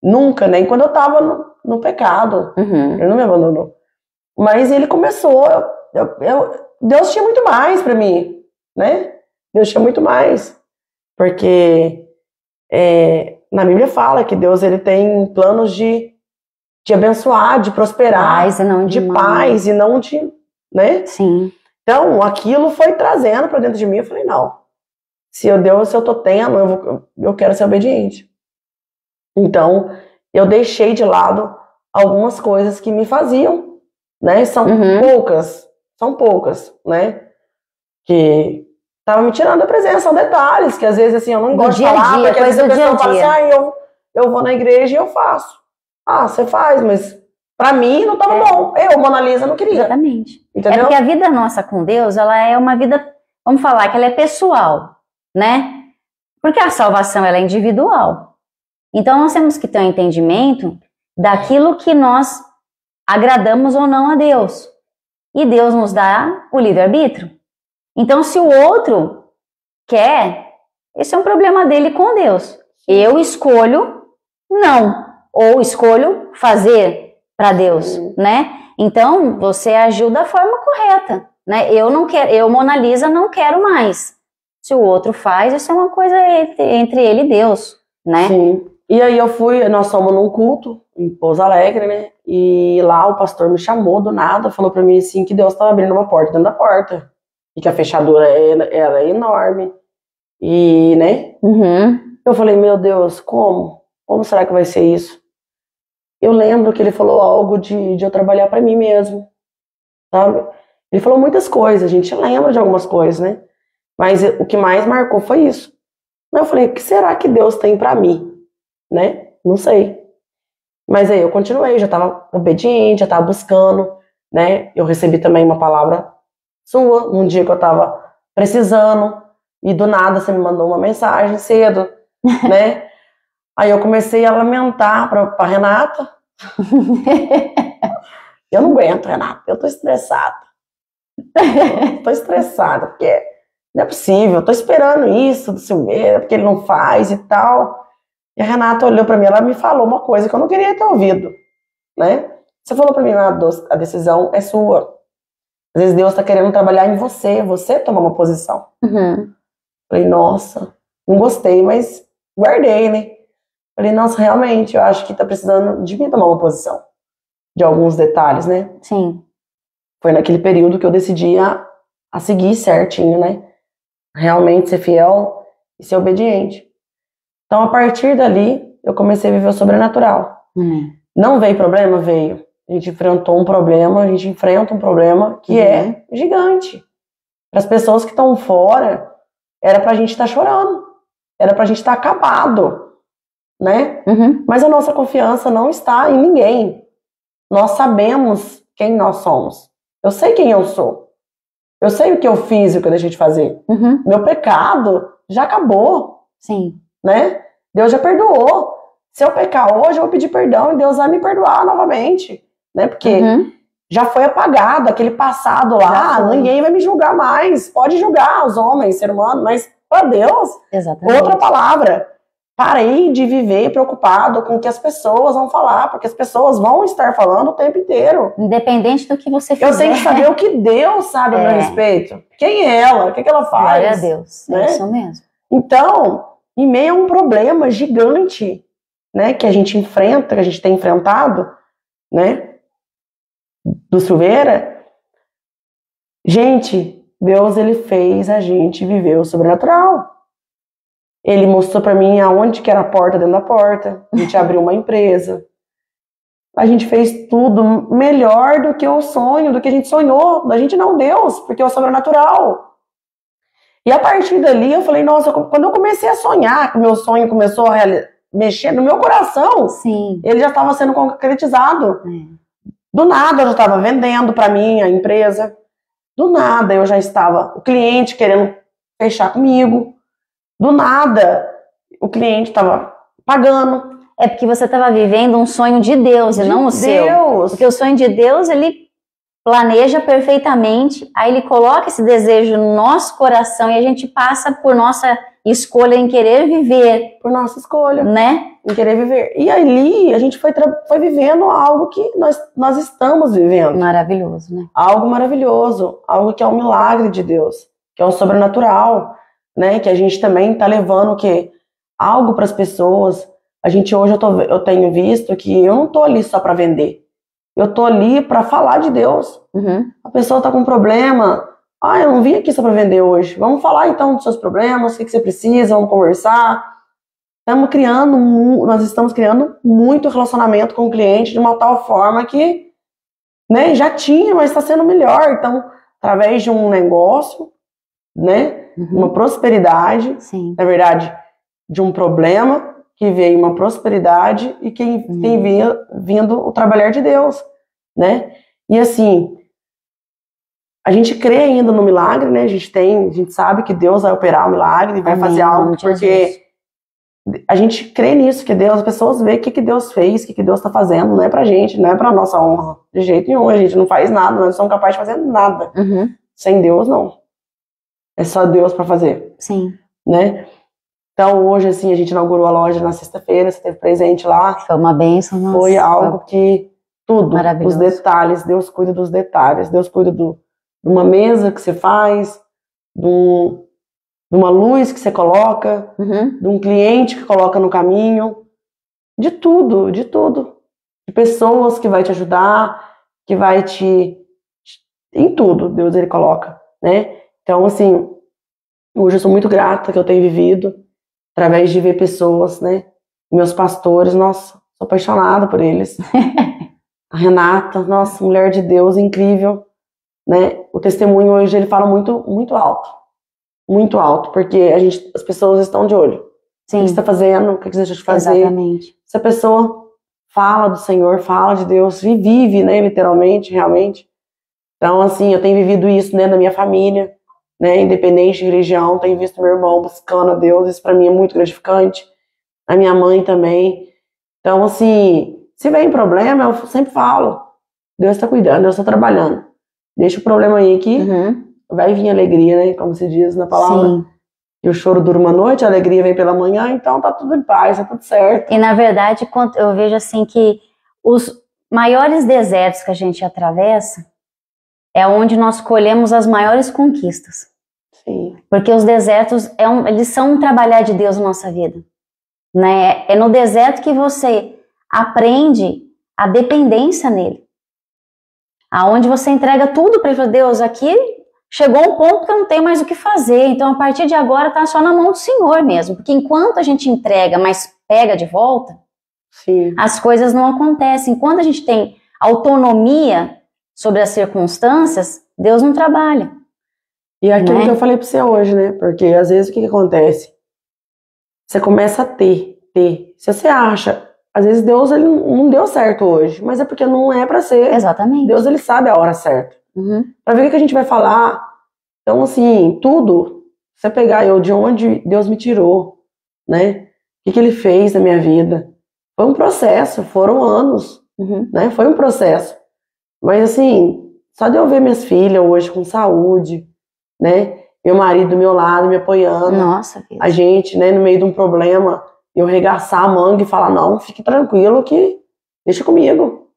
Nunca, nem quando eu estava no pecado. Ele não me abandonou. Mas ele começou. Deus tinha muito mais para mim. Né? Deus tinha muito mais. Porque na Bíblia fala que Deus ele tem planos de abençoar, de prosperar. Paz e não de paz e não de... Né? Sim. Então, aquilo foi trazendo para dentro de mim. Eu falei, não. Se eu tô tendo, eu quero ser obediente. Então, eu deixei de lado algumas coisas que me faziam, né? São poucas, né? Que estavam me tirando da presença. São detalhes que às vezes assim eu não gosto de falar, porque às vezes a pessoa fala assim, eu vou na igreja e eu faço. Você faz, mas pra mim não tava bom. Mona Lisa, não queria. Exatamente. Entendeu? É porque a vida nossa com Deus, ela é uma vida, vamos falar que ela é pessoal, né? Porque a salvação, ela é individual. Então nós temos que ter um entendimento daquilo que nós agradamos ou não a Deus. E Deus nos dá o livre-arbítrio. Então se o outro quer, esse é um problema dele com Deus. Eu escolho não, ou escolho fazer para Deus, né? Então, você agiu da forma correta, né? Eu, Mona Lisa, não quero mais. Se o outro faz, isso é uma coisa entre ele e Deus, né? Sim. E aí nós fomos num culto em Pouso Alegre, né? E lá o pastor me chamou do nada, falou pra mim assim que Deus estava abrindo uma porta dentro da porta. E que a fechadura era enorme. E, né? Eu falei, meu Deus, como? Como será que vai ser isso? Eu lembro que ele falou algo de eu trabalhar pra mim mesmo, sabe? Ele falou muitas coisas, a gente lembra de algumas coisas, né? Mas o que mais marcou foi isso. Eu falei, o que será que Deus tem pra mim? Né? Não sei. Mas aí eu continuei, já tava obediente, já tava buscando, né? Eu recebi também uma palavra sua, num dia que eu tava precisando, e do nada você me mandou uma mensagem cedo, né? Aí eu comecei a lamentar pra Renata. Eu não aguento, Renata. Eu tô estressada. Tô estressada, porque não é possível. Eu tô esperando isso do Silveira, porque ele não faz e tal. E a Renata olhou pra mim, ela me falou uma coisa que eu não queria ter ouvido, né? Você falou pra mim, a decisão é sua. Às vezes Deus tá querendo trabalhar em você tomar uma posição. Falei, nossa, não gostei, mas guardei, né? Falei, nossa, realmente, eu acho que tá precisando de mim tomar uma posição. De alguns detalhes, né? Sim. Foi naquele período que eu decidi a seguir certinho, né? Realmente ser fiel e ser obediente. Então, a partir dali, eu comecei a viver o sobrenatural. Não veio problema? Veio. A gente enfrenta um problema que é gigante. Para as pessoas que estão fora, era pra gente estar chorando. Era pra gente estar acabado. Né? Mas a nossa confiança não está em ninguém. Nós sabemos quem nós somos. Eu sei quem eu sou. Eu sei o que eu fiz e o que eu deixei de fazer. Meu pecado já acabou. Sim. Né? Deus já perdoou. Se eu pecar hoje, eu vou pedir perdão e Deus vai me perdoar novamente. Né? Porque já foi apagado aquele passado lá. Ninguém vai me julgar mais. Pode julgar os homens, ser humano, mas para Deus, outra palavra. parei de viver preocupado com o que as pessoas vão falar, porque as pessoas vão estar falando o tempo inteiro. Independente do que você fizer. Eu tenho que saber o que Deus sabe a meu respeito. Quem é ela? O que ela faz? Glória a Deus, né? É isso mesmo. Então, em meio a um problema gigante, né, que a gente enfrenta, que a gente tem enfrentado, né, do Silveira, gente, Deus, ele fez a gente viver o sobrenatural. Ele mostrou pra mim aonde que era a porta dentro da porta. A gente abriu uma empresa. A gente fez tudo melhor do que o sonho, do que a gente sonhou. A gente não, Deus, porque é o sobrenatural. E a partir dali eu falei, nossa, quando eu comecei a sonhar, que o meu sonho começou a mexer no meu coração, Sim. Ele já estava sendo concretizado. Do nada eu já estava vendendo pra mim a empresa. Do nada eu já estava, o cliente querendo fechar comigo. Do nada, o cliente estava pagando. É porque você estava vivendo um sonho de Deus e não o seu. Porque o sonho de Deus, ele planeja perfeitamente, aí ele coloca esse desejo no nosso coração e a gente passa por nossa escolha em querer viver. Por nossa escolha. Né? Em querer viver. E ali a gente foi vivendo algo que nós estamos vivendo. Maravilhoso, né? Algo maravilhoso. Algo que é um milagre de Deus. Que é o sobrenatural. Né, que a gente também está levando algo para as pessoas. A gente hoje eu tenho visto que eu não tô ali só para vender. Eu tô ali para falar de Deus. A pessoa tá com um problema. Eu não vim aqui só para vender hoje. Vamos falar então dos seus problemas, o que você precisa, vamos conversar. Nós estamos criando muito relacionamento com o cliente de uma tal forma que, né, já tinha, mas está sendo melhor. Então, através de um negócio, né, uma prosperidade, Sim. Na verdade, de um problema que veio uma prosperidade e que tem vindo o trabalhar de Deus, né? E assim, a gente crê ainda no milagre, né? A gente sabe que Deus vai operar o milagre, vai fazer algo, porque a gente crê nisso, que Deus, as pessoas veem o que Deus fez, o que Deus está fazendo, não é pra gente, não é pra nossa honra, de jeito nenhum, a gente não faz nada, nós não somos capazes de fazer nada. Sem Deus, não. É só Deus para fazer. Sim. Né? Então, hoje, assim, a gente inaugurou a loja na sexta-feira, você teve presente lá. Foi uma bênção, nossa. Foi algo que, tudo, os maravilhoso. Detalhes, Deus cuida dos detalhes. Deus cuida de uma mesa que você faz, de uma luz que você coloca, de um cliente que coloca no caminho, de tudo, de tudo. De pessoas que vai te ajudar, que vai em tudo, Deus, ele coloca, né? Então, assim, hoje eu sou muito grata que eu tenho vivido através de ver pessoas, né? Meus pastores, nossa, sou apaixonada por eles. A Renata, nossa, mulher de Deus, incrível, né? O testemunho hoje, ele fala muito, muito alto, porque as pessoas estão de olho. Sim. O que você está fazendo, o que você deixa de fazer. Exatamente. Se a pessoa fala do Senhor, fala de Deus, e vive, né, literalmente, realmente. Então, assim, eu tenho vivido isso, né, na minha família, né, independente de religião, tenho visto meu irmão buscando a Deus, isso pra mim é muito gratificante, a minha mãe também. Então, assim, se vem problema, eu sempre falo, Deus está cuidando, Deus está trabalhando, deixa o problema aí que vai vir alegria, né, como se diz na palavra. Sim. E o choro dura uma noite, a alegria vem pela manhã, então tá tudo em paz, tá tudo certo. E na verdade, eu vejo assim que os maiores desertos que a gente atravessa é onde nós colhemos as maiores conquistas. Sim. Porque os desertos, eles são um trabalhar de Deus na nossa vida. Né? É no deserto que você aprende a dependência nele. Aonde você entrega tudo para Deus. Aqui chegou um ponto que eu não tenho mais o que fazer. Então, a partir de agora, está só na mão do Senhor mesmo. Porque enquanto a gente entrega, mas pega de volta, Sim. As coisas não acontecem. Quando a gente tem autonomia sobre as circunstâncias, Deus não trabalha. E é aquilo que eu falei pra você hoje, né? Porque às vezes o que acontece? Você começa a ter. Se você acha, às vezes Deus ele não deu certo hoje, mas é porque não é pra ser. Exatamente. Deus ele sabe a hora certa. Pra ver o que a gente vai falar. Então, assim, tudo, você pegar eu de onde Deus me tirou, né? O que ele fez na minha vida. Foi um processo, foram anos, né? Foi um processo. Mas assim, só de eu ver minhas filhas hoje com saúde, né? Meu marido do meu lado me apoiando. Nossa, Deus. A gente, né, no meio de um problema, eu regaçar a manga e falar, não, fique tranquilo que deixa comigo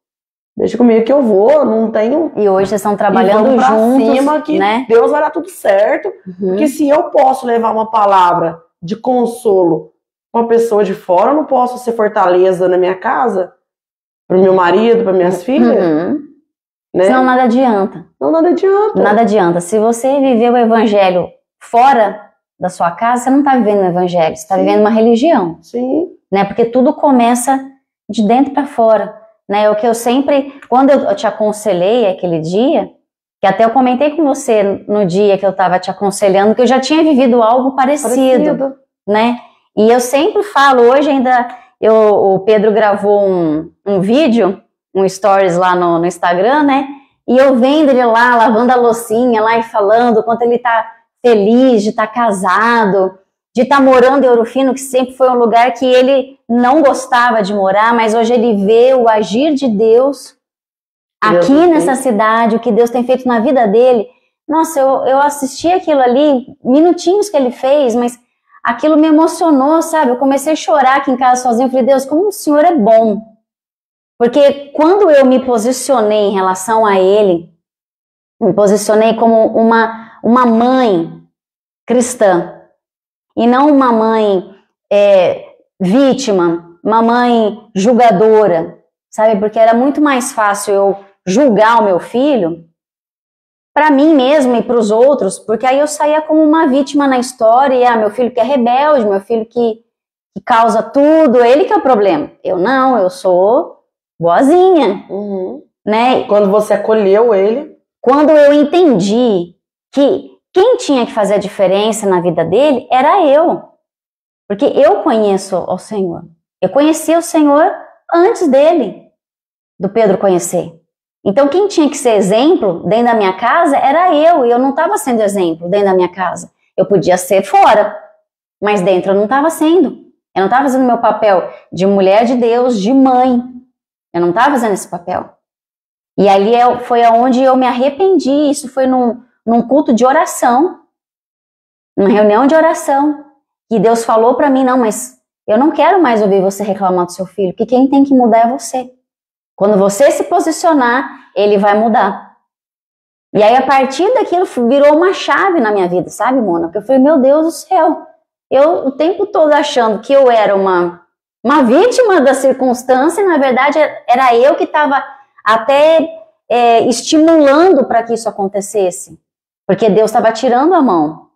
que eu vou, não tenho... E hoje vocês estão trabalhando juntos, cima, que né? Deus vai dar tudo certo, porque se eu posso levar uma palavra de consolo pra uma pessoa de fora, eu não posso ser fortaleza na minha casa, pro meu marido, para minhas filhas, né? Senão nada adianta. Não, nada adianta. Nada adianta. Se você viver o evangelho fora da sua casa, você não está vivendo o evangelho, você está vivendo uma religião. Sim. Né? Porque tudo começa de dentro para fora. Né? O que eu sempre, quando eu te aconselhei aquele dia, que até eu comentei com você no dia que eu estava te aconselhando, que eu já tinha vivido algo parecido. Né? E eu sempre falo, hoje ainda, o Pedro gravou um vídeo, um stories lá no Instagram, né? E eu vendo ele lá, lavando a loucinha lá e falando o quanto ele tá feliz de estar casado, de estar morando em Ouro Fino, que sempre foi um lugar que ele não gostava de morar, mas hoje ele vê o agir de Deus aqui nessa cidade, o que Deus tem feito na vida dele. Nossa, eu assisti aquilo ali, minutinhos que ele fez, mas aquilo me emocionou, sabe? Eu comecei a chorar aqui em casa sozinha, eu falei, Deus, como o Senhor é bom. Porque quando eu me posicionei em relação a ele, me posicionei como uma mãe cristã, e não uma mãe vítima, uma mãe julgadora, sabe? Porque era muito mais fácil eu julgar o meu filho para mim mesma e para os outros, porque aí eu saía como uma vítima na história, e meu filho que é rebelde, meu filho que causa tudo, ele que é o problema. Eu não, eu sou boazinha, né? Quando você acolheu ele? Quando eu entendi que quem tinha que fazer a diferença na vida dele era eu, porque eu conheço o Senhor. Eu conheci o Senhor antes dele, do Pedro conhecer. Então quem tinha que ser exemplo dentro da minha casa era eu, e eu não estava sendo exemplo dentro da minha casa. Eu podia ser fora, mas dentro eu não estava sendo. Eu não estava fazendo meu papel de mulher de Deus, de mãe. Eu não estava fazendo esse papel. E ali foi aonde eu me arrependi. Isso foi num culto de oração, numa reunião de oração, que Deus falou para mim, não, mas eu não quero mais ouvir você reclamar do seu filho, que quem tem que mudar é você. Quando você se posicionar, ele vai mudar. E aí, a partir daquilo, virou uma chave na minha vida, sabe, Mona? Porque eu falei, meu Deus do céu, eu o tempo todo achando que eu era uma vítima da circunstância, e na verdade era eu que estava até estimulando para que isso acontecesse. Porque Deus estava tirando a mão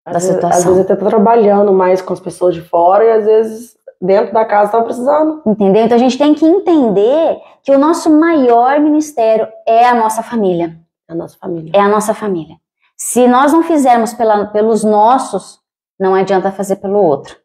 da situação. Às vezes eu estou trabalhando mais com as pessoas de fora, e às vezes dentro da casa estava precisando. Entendeu? Então a gente tem que entender que o nosso maior ministério é a nossa família. É a nossa família. É a nossa família. Se nós não fizermos pelos nossos, não adianta fazer pelo outro.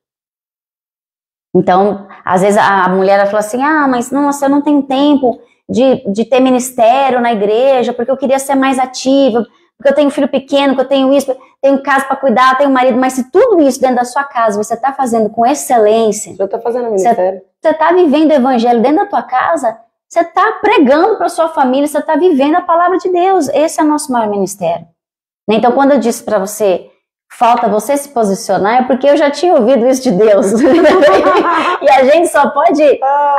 Então, às vezes a mulher fala assim, mas nossa, eu não tenho tempo de ter ministério na igreja, porque eu queria ser mais ativa, porque eu tenho filho pequeno, que eu tenho isso, tenho casa para cuidar, tenho marido, mas se tudo isso dentro da sua casa você está fazendo com excelência, você está fazendo ministério, você está vivendo o evangelho dentro da tua casa, você está pregando para sua família, você está vivendo a palavra de Deus. Esse é o nosso maior ministério. Então, quando eu disse para você, falta você se posicionar, é porque eu já tinha ouvido isso de Deus. E a gente só pode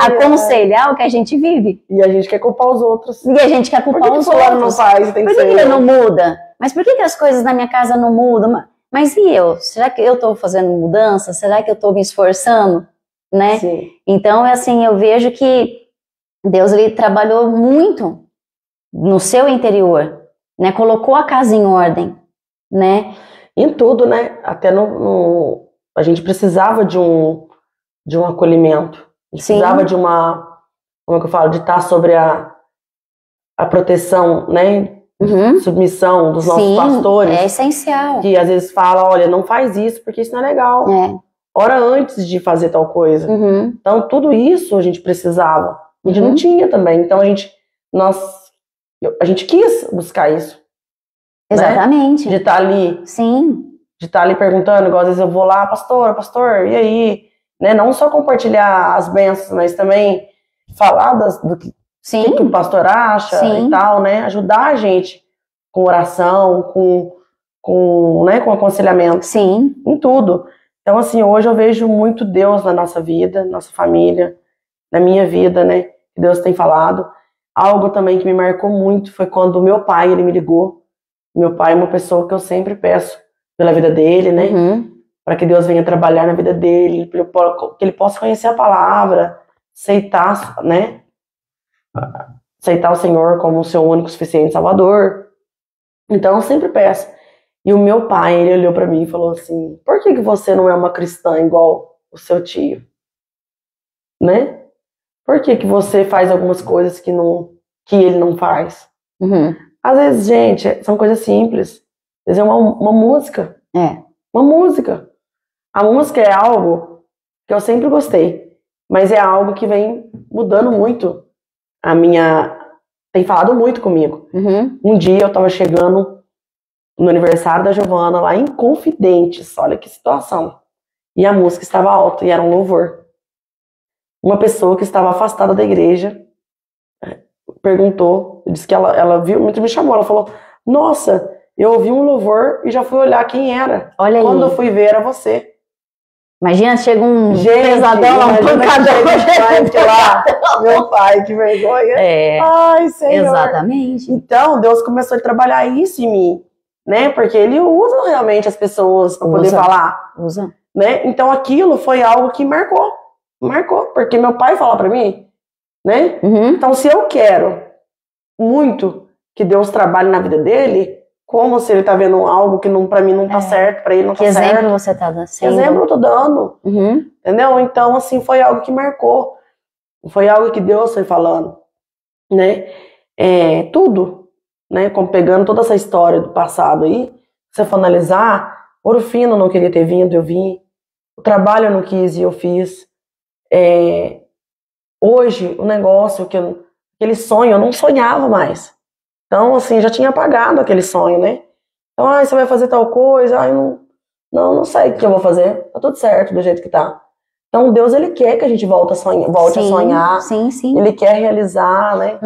aconselhar o que a gente vive. E a gente quer culpar os outros. E a gente quer culpar os outros. Não faz, tem por que ele não muda? Mas por que as coisas na minha casa não mudam? Mas e eu? Será que eu estou fazendo mudança? Será que eu estou me esforçando? Né? Sim. Então, assim, eu vejo que Deus ele trabalhou muito no seu interior, né? Colocou a casa em ordem, né? Em tudo, né? Até a gente precisava de um acolhimento. A gente precisava de uma, como é que eu falo, de estar sobre a proteção, né? Submissão dos nossos pastores. É essencial. Que às vezes fala, olha, não faz isso porque isso não é legal. Ora antes de fazer tal coisa. Então tudo isso a gente precisava. A gente não tinha também. Então a gente quis buscar isso. Exatamente. Né? De estar ali. Sim. De estar ali perguntando, igual às vezes eu vou lá, pastor, e aí? Né? Não só compartilhar as bênçãos, mas também falar do que o pastor acha e tal, né? Ajudar a gente com oração, com aconselhamento. Sim. Em tudo. Então, assim, hoje eu vejo muito Deus na nossa vida, nossa família, na minha vida, né? Que Deus tem falado. Algo também que me marcou muito foi quando o meu pai, ele me ligou. Meu pai é uma pessoa que eu sempre peço pela vida dele, né? Para que Deus venha trabalhar na vida dele, que ele possa conhecer a palavra, aceitar, né? Aceitar o Senhor como o seu único, suficiente Salvador. Então, eu sempre peço. E o meu pai, ele olhou para mim e falou assim, por que você não é uma cristã igual o seu tio? Né? Por que você faz algumas coisas que ele não faz? Às vezes, gente, são coisas simples. Às vezes é uma música. Uma música. A música é algo que eu sempre gostei, mas é algo que vem mudando muito tem falado muito comigo. Um dia eu tava chegando no aniversário da Giovana, lá em Confidentes, olha que situação. E a música estava alta, e era um louvor. Uma pessoa que estava afastada da igreja perguntou, disse que ela viu, me chamou, ela falou, nossa, eu ouvi um louvor e já fui olhar quem era. Olha aí. Quando eu fui ver, era você. Imagina, chega um pesadão lá, um pancadão. Lá, meu pai, que vergonha. Ai, Senhor. Exatamente. Então, Deus começou a trabalhar isso em mim, né? Porque Ele usa realmente as pessoas para poder falar. Né? Então, aquilo foi algo que marcou, porque meu pai fala para mim, né? Então, se eu quero muito que Deus trabalhe na vida dele, como se ele tá vendo algo que para mim não tá certo, para ele não tá certo. Que exemplo você tá dando? Que exemplo eu tô dando. Entendeu? Então, assim, foi algo que marcou. Foi algo que Deus foi falando, né? Tudo, né? Como pegando toda essa história do passado aí, se você for analisar, Ouro Fino não queria ter vindo, eu vim. O trabalho eu não quis e eu fiz. Hoje, o negócio, aquele sonho, eu não sonhava mais. Então, assim, já tinha apagado aquele sonho, né? Então, você vai fazer tal coisa, eu não sei o que eu vou fazer. Tá tudo certo do jeito que tá. Então, Deus, Ele quer que a gente volte a sonhar. Sim. Ele quer realizar, né,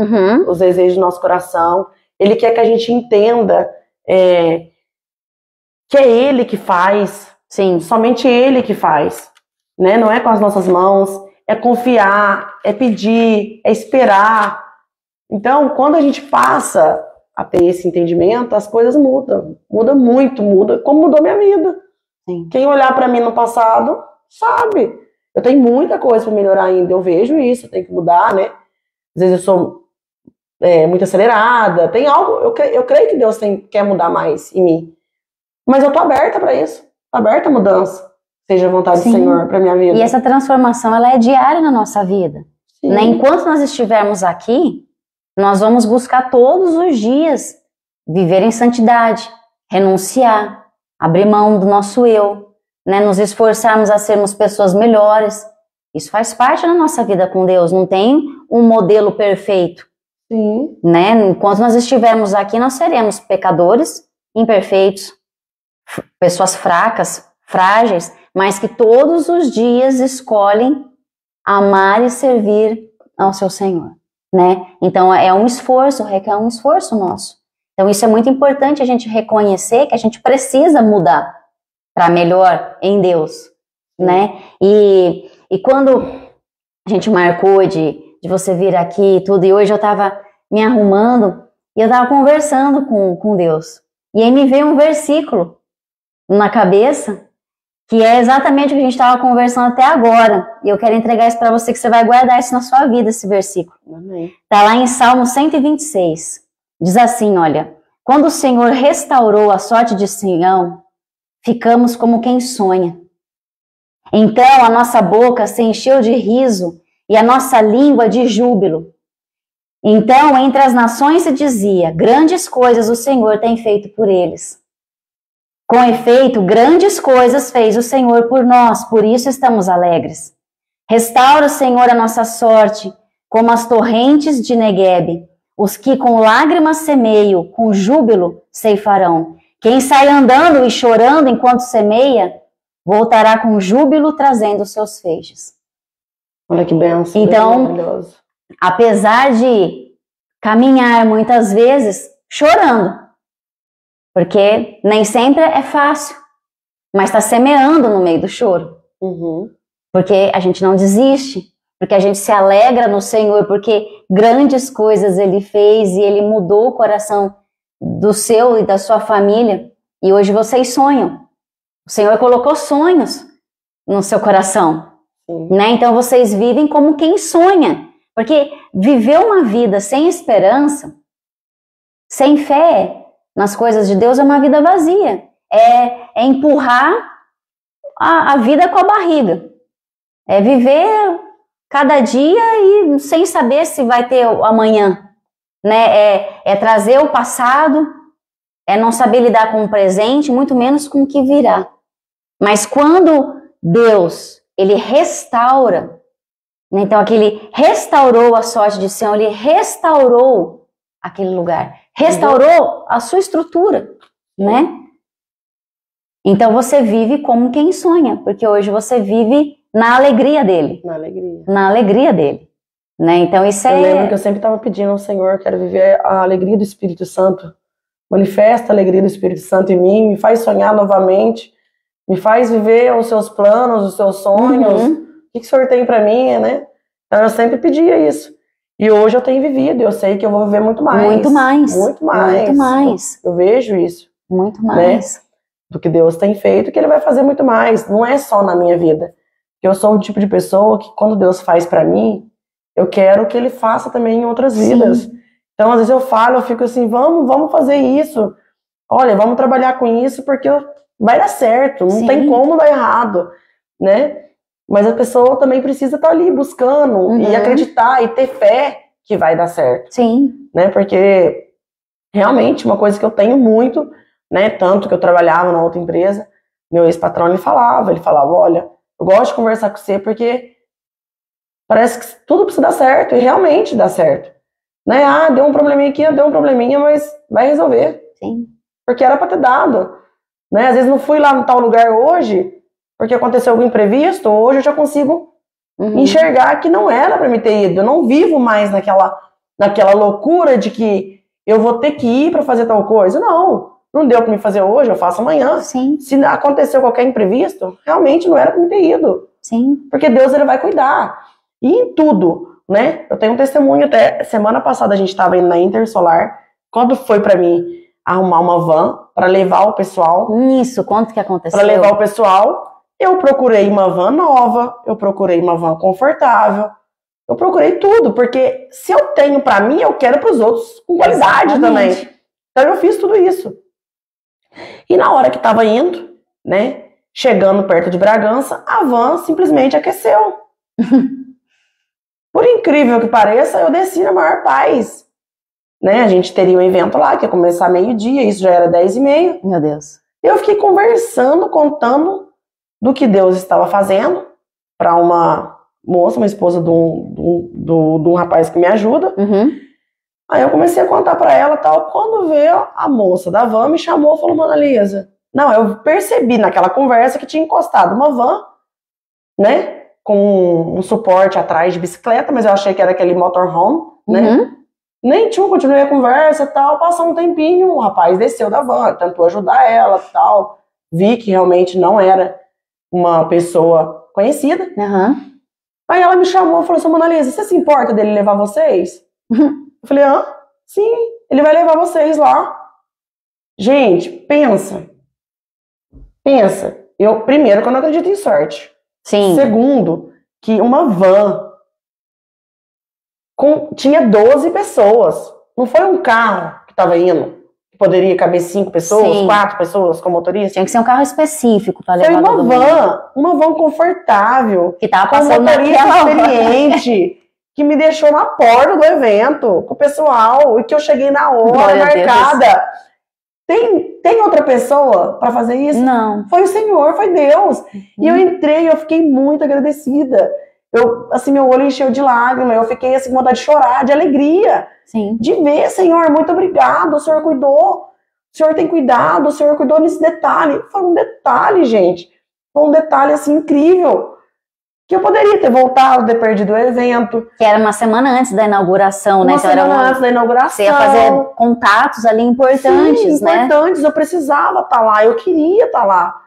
os desejos do nosso coração. Ele quer que a gente entenda que é Ele que faz. Somente Ele que faz. Né? Não é com as nossas mãos. É confiar, é pedir, é esperar. Então, quando a gente passa a ter esse entendimento, as coisas mudam. Muda muito, como mudou minha vida. Quem olhar para mim no passado, sabe. Eu tenho muita coisa para melhorar ainda, eu vejo isso, eu tenho que mudar, né. Às vezes eu sou muito acelerada, tem algo, eu creio que Deus quer mudar mais em mim. Mas eu tô aberta para isso, tô aberta à mudança. Seja a vontade do Senhor para minha vida. E essa transformação, ela é diária na nossa vida. Né? Enquanto nós estivermos aqui, nós vamos buscar todos os dias viver em santidade, renunciar, abrir mão do nosso eu, né? Nos esforçarmos a sermos pessoas melhores. Isso faz parte da nossa vida com Deus, não tem um modelo perfeito. Né? Enquanto nós estivermos aqui, nós seremos pecadores, imperfeitos, pessoas fracas, frágeis, mas que todos os dias escolhem amar e servir ao seu Senhor. Né? Então é um esforço, requer um esforço nosso. Então isso é muito importante a gente reconhecer que a gente precisa mudar para melhor em Deus, né? E quando a gente marcou de você vir aqui e tudo, e hoje eu estava me arrumando e eu estava conversando com Deus, e aí me veio um versículo na cabeça que é exatamente o que a gente estava conversando até agora. E eu quero entregar isso para você, que você vai guardar isso na sua vida, esse versículo. Está lá em Salmo 126. Diz assim, olha, quando o Senhor restaurou a sorte de Sião, ficamos como quem sonha. Então a nossa boca se encheu de riso e a nossa língua de júbilo. Então entre as nações se dizia, grandes coisas o Senhor tem feito por eles. Com efeito, grandes coisas fez o Senhor por nós, por isso estamos alegres. Restaura, Senhor, a nossa sorte, como as torrentes de Neguebe. Os que com lágrimas semeiam, com júbilo ceifarão. Quem sai andando e chorando enquanto semeia, voltará com júbilo trazendo os seus feixes. Olha que bênção. Então, apesar de caminhar muitas vezes chorando, porque nem sempre é fácil, mas está semeando no meio do choro. Porque a gente não desiste, porque a gente se alegra no Senhor, porque grandes coisas Ele fez e Ele mudou o coração do seu e da sua família. E hoje vocês sonham. O Senhor colocou sonhos no seu coração, né? Então vocês vivem como quem sonha, porque viver uma vida sem esperança, sem fé nas coisas de Deus é uma vida vazia. É empurrar a vida com a barriga. É viver cada dia e sem saber se vai ter amanhã, né? É trazer o passado, é não saber lidar com o presente, muito menos com o que virá. Mas quando Deus, Ele restaura, né? Então aquele restaurou a sorte de Sião, Ele restaurou aquele lugar, restaurou a sua estrutura, né? Então você vive como quem sonha, porque hoje você vive na alegria dele. Na alegria dele. Né? Então isso Eu lembro que eu sempre estava pedindo ao Senhor, quero viver a alegria do Espírito Santo. Manifesta a alegria do Espírito Santo em mim, me faz sonhar novamente, me faz viver os seus planos, os seus sonhos. O que o Senhor tem para mim, né? Então eu sempre pedia isso. E hoje eu tenho vivido, eu sei que eu vou viver muito mais. Muito mais. Muito mais. Muito mais. Eu vejo isso. Muito mais. Né? Do que Deus tem feito, que Ele vai fazer muito mais. Não é só na minha vida. Eu sou o tipo de pessoa que quando Deus faz pra mim, eu quero que Ele faça também em outras vidas. Sim. Então, às vezes eu falo, eu fico assim, vamos fazer isso. Olha, vamos trabalhar com isso porque vai dar certo, não tem como dar errado, né? Mas a pessoa também precisa estar ali buscando e acreditar e ter fé que vai dar certo. Sim. Né? Porque realmente uma coisa que eu tenho muito, né? Tanto que eu trabalhava na outra empresa, meu ex-patrão ele falava, olha, eu gosto de conversar com você porque parece que tudo precisa dar certo e realmente dá certo, né? Ah, deu um probleminha aqui, deu um probleminha, mas vai resolver. Sim. Porque era para ter dado, né? Às vezes não fui lá no tal lugar hoje porque aconteceu algum imprevisto, hoje eu já consigo enxergar que não era para me ter ido. Eu não vivo mais naquela loucura de que eu vou ter que ir para fazer tal coisa. Não deu para me fazer hoje, eu faço amanhã. Sim. Se aconteceu qualquer imprevisto, realmente não era para me ter ido. Sim. Porque Deus ele vai cuidar. E em tudo, né? Eu tenho um testemunho até semana passada a gente estava indo na Intersolar, quando foi para mim arrumar uma van para levar o pessoal. Isso, quanto que aconteceu? Para levar o pessoal. Eu procurei uma van nova, eu procurei uma van confortável, eu procurei tudo, porque se eu tenho para mim, eu quero para os outros com qualidade também. Então eu fiz tudo isso. E na hora que estava indo, né, chegando perto de Bragança, a van simplesmente aqueceu. Por incrível que pareça, eu desci na maior paz. Né, a gente teria um evento lá, que ia começar meio-dia, isso já era 10h30. Meu Deus. Eu fiquei conversando, contando do que Deus estava fazendo para uma moça, uma esposa de um rapaz que me ajuda. Aí eu comecei a contar para ela tal. Quando veio a moça da van, me chamou e falou, Mona Lisa, não, eu percebi naquela conversa que tinha encostado uma van, né, com um suporte atrás de bicicleta, mas eu achei que era aquele motorhome, né? Nem tinha, continuei a conversa e tal, passou um tempinho, o rapaz desceu da van, tentou ajudar ela e tal, vi que realmente não era uma pessoa conhecida. Aí ela me chamou e falou assim, Mona Lisa, você se importa dele levar vocês? Eu falei, sim, ele vai levar vocês lá. Gente, pensa. Primeiro, que eu não acredito em sorte. Sim. Segundo, que uma van tinha 12 pessoas. Não foi um carro que estava indo. Poderia caber 5 pessoas, Sim. 4 pessoas com motorista. Tinha que ser um carro específico para levar todo mundo. Foi uma van confortável, que tava com um passando motorista naquela experiente, que me deixou na porta do evento, com o pessoal, e que eu cheguei na hora Glória marcada. Tem outra pessoa para fazer isso? Não. Foi o Senhor, foi Deus. E eu entrei, eu fiquei muito agradecida. Meu olho encheu de lágrimas, eu fiquei assim, com vontade de chorar, de alegria. Sim. De ver, Senhor, muito obrigado, o Senhor cuidou, o Senhor tem cuidado, o Senhor cuidou nesse detalhe. Foi um detalhe, gente, foi um detalhe assim incrível, que eu poderia ter voltado, ter perdido o evento. Que era uma semana antes da inauguração, né? Uma semana antes da inauguração. Você ia fazer contatos ali importantes, Sim, importantes, eu precisava estar lá, eu queria estar lá.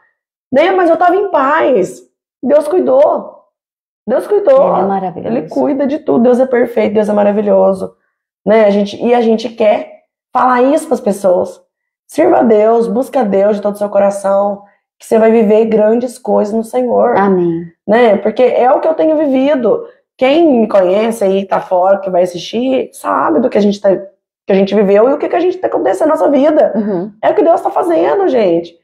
Né? Mas eu tava em paz. Deus cuidou. Deus cuidou. Ele é maravilhoso. Ele cuida de tudo. Deus é perfeito, Deus é maravilhoso. Né? A gente quer falar isso para as pessoas. Sirva a Deus, busca a Deus de todo o seu coração, que você vai viver grandes coisas no Senhor. Amém. Né? Porque é o que eu tenho vivido. Quem me conhece aí, tá fora, que vai assistir, sabe do que a gente viveu e o que a gente tá acontecendo na nossa vida. Uhum. É o que Deus está fazendo, gente.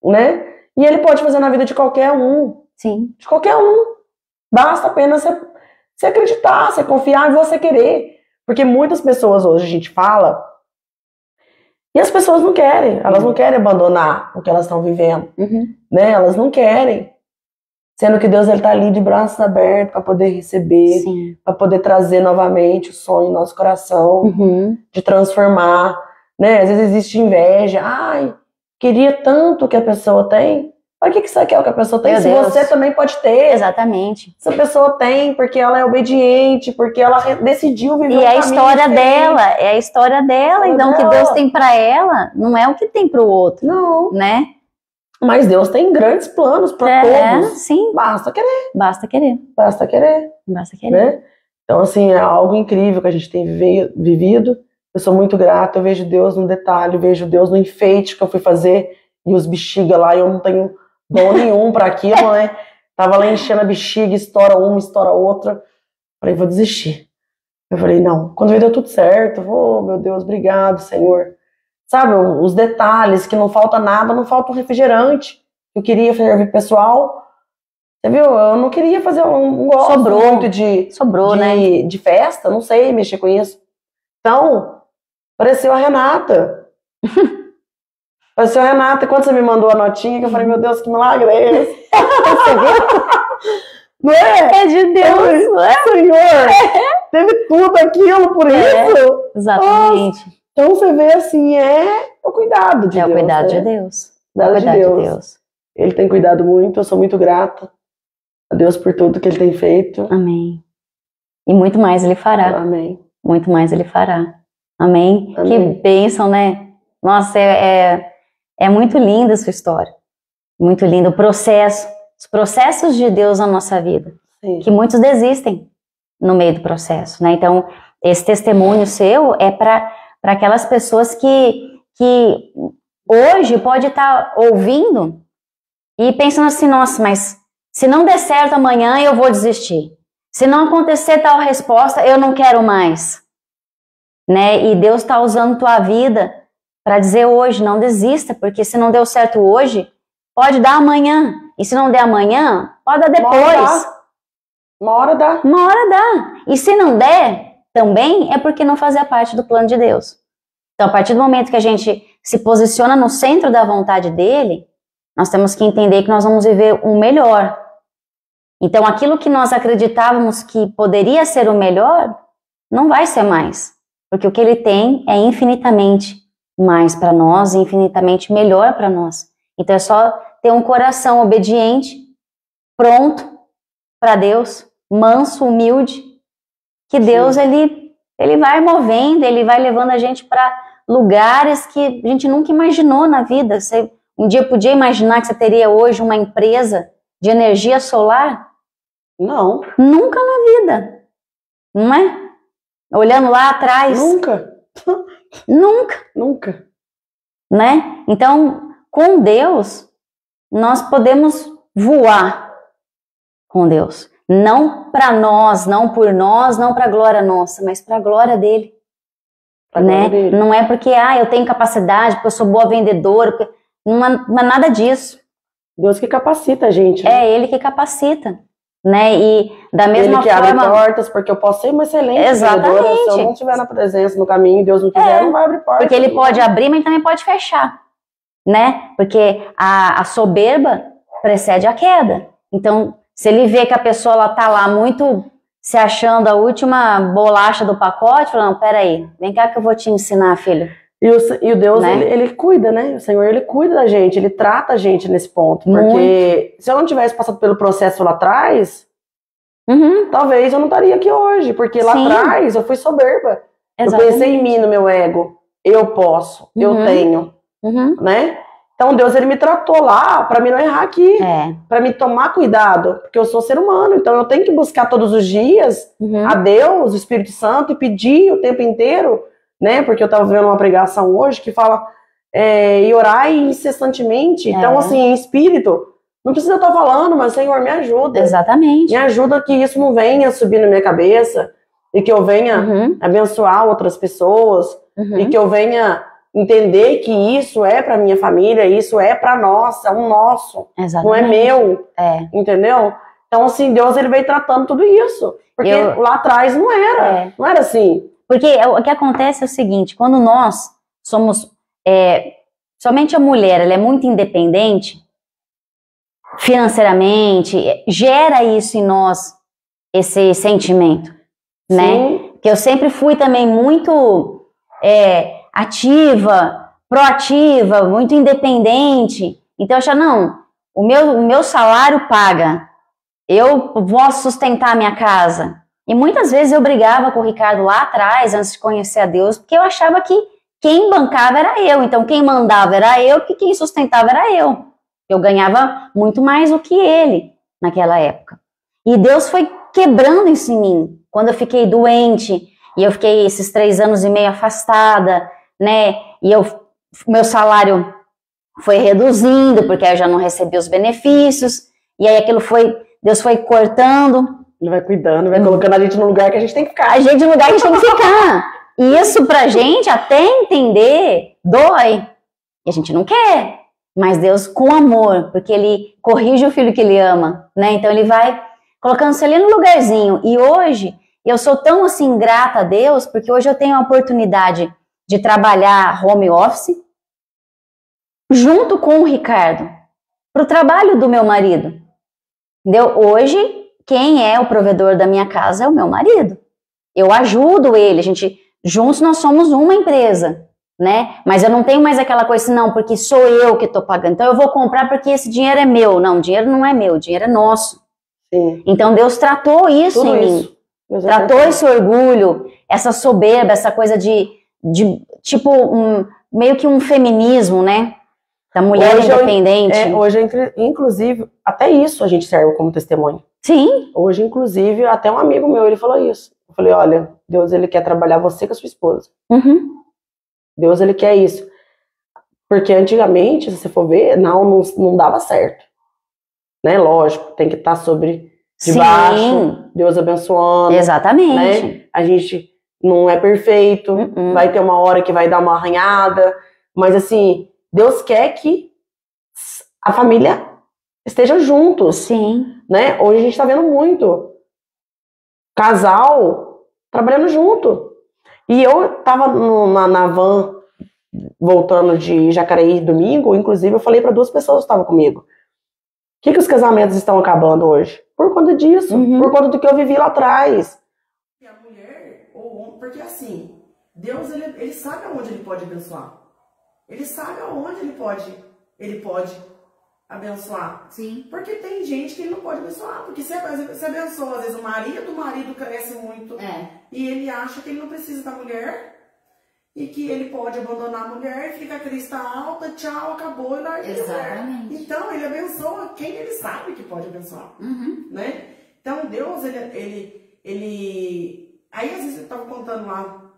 Né? E Ele pode fazer na vida de qualquer um. Sim. De qualquer um. Basta apenas você acreditar, você confiar e você querer. Porque muitas pessoas hoje a gente fala e as pessoas não querem. Elas não querem abandonar o que elas estão vivendo. Uhum. Né? Elas não querem. Sendo que Deus está ali de braços abertos para poder receber, para poder trazer novamente o sonho no nosso coração, de transformar. Né? Às vezes existe inveja. Ai, queria tanto o que a pessoa tem. Para que você quer o que a pessoa tem? Meu Se Deus. você também pode ter. Exatamente. Se a pessoa tem, porque ela é obediente, porque ela decidiu viver E um é a caminho história diferente. dela, é a história dela. Então, o que Deus tem para ela não é o que tem para o outro. Não. Né? Mas Deus tem grandes planos para todos. Sim. Basta querer. Basta querer. Basta querer. Basta querer. Né? Então, assim, é algo incrível que a gente tem vivido. Eu sou muito grata, eu vejo Deus no detalhe, eu vejo Deus no enfeite que eu fui fazer e os bexiga lá, e eu não tenho dom nenhum para aquilo, né? Tava lá enchendo a bexiga, estoura uma, estoura outra. Falei, vou desistir. Eu falei, não, quando deu tudo certo, meu Deus, obrigado, Senhor. Sabe, os detalhes, que não falta nada, não falta um refrigerante. Eu queria servir pessoal. Você viu? Eu não queria fazer um gosto muito de festa, não sei mexer com isso. Então, apareceu a Renata. Apareceu a Renata, e quando você me mandou a notinha, que eu falei, meu Deus, que milagre é esse? Você viu? Não é? É de Deus, não é? Senhor, teve tudo aquilo por isso. Exatamente. Nossa. Então você vê assim, é o cuidado de Deus. É o cuidado de Deus. É o cuidado de Deus. Ele tem cuidado muito, eu sou muito grata a Deus por tudo que Ele tem feito. Amém. E muito mais Ele fará. Amém. Muito mais Ele fará. Amém. Que bênção, né? Nossa, é muito linda a sua história. Muito lindo o processo. Os processos de Deus na nossa vida. Sim. Que muitos desistem no meio do processo, né? Então, esse testemunho seu é para aquelas pessoas que hoje pode estar ouvindo e pensando assim, nossa, mas se não der certo amanhã, eu vou desistir. Se não acontecer tal resposta, eu não quero mais. Né? E Deus está usando tua vida para dizer hoje, não desista, porque se não deu certo hoje, pode dar amanhã. E se não der amanhã, pode dar depois. Uma hora dá. Uma hora dá. E se não der, também é porque não fazia parte do plano de Deus. Então, a partir do momento que a gente se posiciona no centro da vontade dele, nós temos que entender que nós vamos viver o melhor. Então, aquilo que nós acreditávamos que poderia ser o melhor, não vai ser mais. Porque o que ele tem é infinitamente mais para nós, infinitamente melhor para nós. Então, é só ter um coração obediente, pronto para Deus, manso, humilde, que Deus, ele vai movendo, ele vai levando a gente para lugares que a gente nunca imaginou na vida. Você um dia podia imaginar que você teria hoje uma empresa de energia solar? Não. Nunca na vida. Não é? Olhando lá atrás. Nunca. Nunca. Nunca. Né? Então, com Deus, nós podemos voar com Deus. Não para nós, não por nós, não para a glória nossa, mas para a glória dele. Né? Dele. Não é porque eu tenho capacidade, porque eu sou boa vendedora, porque não é nada disso. Deus que capacita a gente. Né? É Ele que capacita. Né? E da mesma Ele que forma... abre portas, porque eu posso ser uma excelente Exatamente. vendedora. Se eu não estiver na presença, no caminho, Deus não quiser, não vai abrir portas. Porque Ele pode abrir, mas também pode fechar. Né? Porque a soberba precede a queda. Então, se ele vê que a pessoa ela tá lá muito se achando a última bolacha do pacote, fala, não, peraí, vem cá que eu vou te ensinar, filho. E o Deus, né? ele cuida, né? O Senhor, Ele cuida da gente, Ele trata a gente nesse ponto. Porque se eu não tivesse passado pelo processo lá atrás, talvez eu não estaria aqui hoje. Porque lá atrás eu fui soberba. Exatamente. Eu pensei em mim, no meu ego. Eu posso, eu tenho. Né? Então Deus, ele me tratou lá para mim não errar aqui, para me tomar cuidado, porque eu sou ser humano, então eu tenho que buscar todos os dias a Deus, o Espírito Santo, e pedir o tempo inteiro, né? Porque eu estava vendo uma pregação hoje que fala e orar incessantemente. Então, assim, em espírito, não precisa estar falando, mas Senhor, me ajuda. Exatamente. Me ajuda que isso não venha subir na minha cabeça e que eu venha abençoar outras pessoas e que eu venha entender que isso é para minha família, isso é para nós, é um nosso, não é meu, entendeu? Então, assim, Deus, ele veio tratando tudo isso, porque lá atrás não era assim. Porque o que acontece é o seguinte, quando nós somos, somente a mulher, ela é muito independente, financeiramente, gera isso em nós, esse sentimento, né? Que eu sempre fui também muito ativa, proativa, muito independente. Então eu achava, não, o meu salário paga, eu vou sustentar a minha casa. E muitas vezes eu brigava com o Ricardo lá atrás, antes de conhecer a Deus, porque eu achava que quem bancava era eu, então quem mandava era eu, que quem sustentava era eu. Eu ganhava muito mais do que ele naquela época. E Deus foi quebrando isso em mim. Quando eu fiquei doente, e eu fiquei esses 3 anos e meio afastada, né? E meu salário foi reduzindo, porque aí eu já não recebia os benefícios. E aí Deus foi cortando. Ele vai cuidando, vai colocando a gente no lugar que a gente tem que ficar. A gente no lugar que a gente tem que ficar. E isso pra gente, até entender, dói. E a gente não quer. Mas Deus, com amor, porque Ele corrige o filho que Ele ama, né? Então Ele vai colocando-se ali no lugarzinho. E hoje, eu sou tão assim grata a Deus, porque hoje eu tenho a oportunidade de trabalhar home office, junto com o Ricardo, para o trabalho do meu marido. Entendeu? Hoje, quem é o provedor da minha casa é o meu marido. Eu ajudo ele, juntos nós somos uma empresa, né? Mas eu não tenho mais aquela coisa assim, não, porque sou eu que estou pagando. Então eu vou comprar porque esse dinheiro é meu. Não, o dinheiro não é meu, o dinheiro é nosso. Sim. Então Deus tratou isso em mim. Tratou esse orgulho, essa soberba, essa coisa de tipo, meio que um feminismo, né? Da mulher independente. Hoje, inclusive, até isso a gente serve como testemunho. Sim. Hoje, inclusive, até um amigo meu, ele falou isso. Eu falei, olha, Deus, ele quer trabalhar você com a sua esposa. Deus, ele quer isso. Porque antigamente, se você for ver, não dava certo. Né? Lógico, tem que estar sobre debaixo, Deus abençoando. Exatamente. Né? A gente não é perfeito, vai ter uma hora que vai dar uma arranhada, mas assim, Deus quer que a família esteja juntos. Sim. Né? Hoje a gente está vendo muito casal trabalhando junto. E eu tava na van voltando de Jacareí domingo, inclusive eu falei para 2 pessoas que estavam comigo. Por que os casamentos estão acabando hoje? Por conta disso, por conta do que eu vivi lá atrás. E a mulher, ou o homem, porque assim, Deus, ele sabe aonde ele pode abençoar. Ele sabe aonde ele pode abençoar. Sim. Porque tem gente que ele não pode abençoar. Porque você abençoa, às vezes, o marido cresce muito. E ele acha que ele não precisa da mulher. E que ele pode abandonar a mulher, fica a crista alta, tchau, acabou e larga. Exatamente. Então, ele abençoa quem ele sabe que pode abençoar. Né? Então, Deus, ele... Aí, às vezes, eu estava contando lá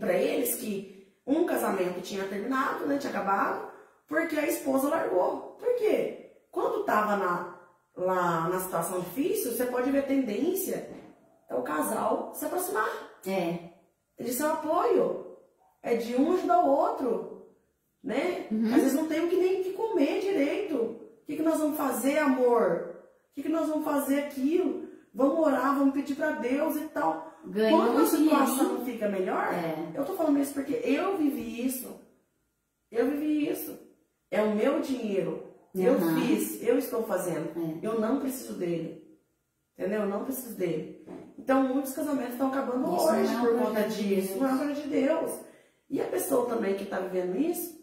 para eles que um casamento tinha terminado, né? Tinha acabado, porque a esposa largou. Por quê? Quando estava lá na situação difícil, você pode ver a tendência o casal se aproximar. De ser um apoio. É de um ajudar o outro, né? Às vezes não tem nem o que comer direito. O que nós vamos fazer, amor? O que nós vamos fazer aquilo? Vamos orar, vamos pedir para Deus e tal. Quando a situação fica melhor, eu tô falando isso porque eu vivi isso. É o meu dinheiro. Eu fiz, eu estou fazendo. Eu não preciso dele. Entendeu? Eu não preciso dele. Então, muitos casamentos estão acabando hoje por conta disso. Não é coisa de Deus. E a pessoa também que está vivendo isso,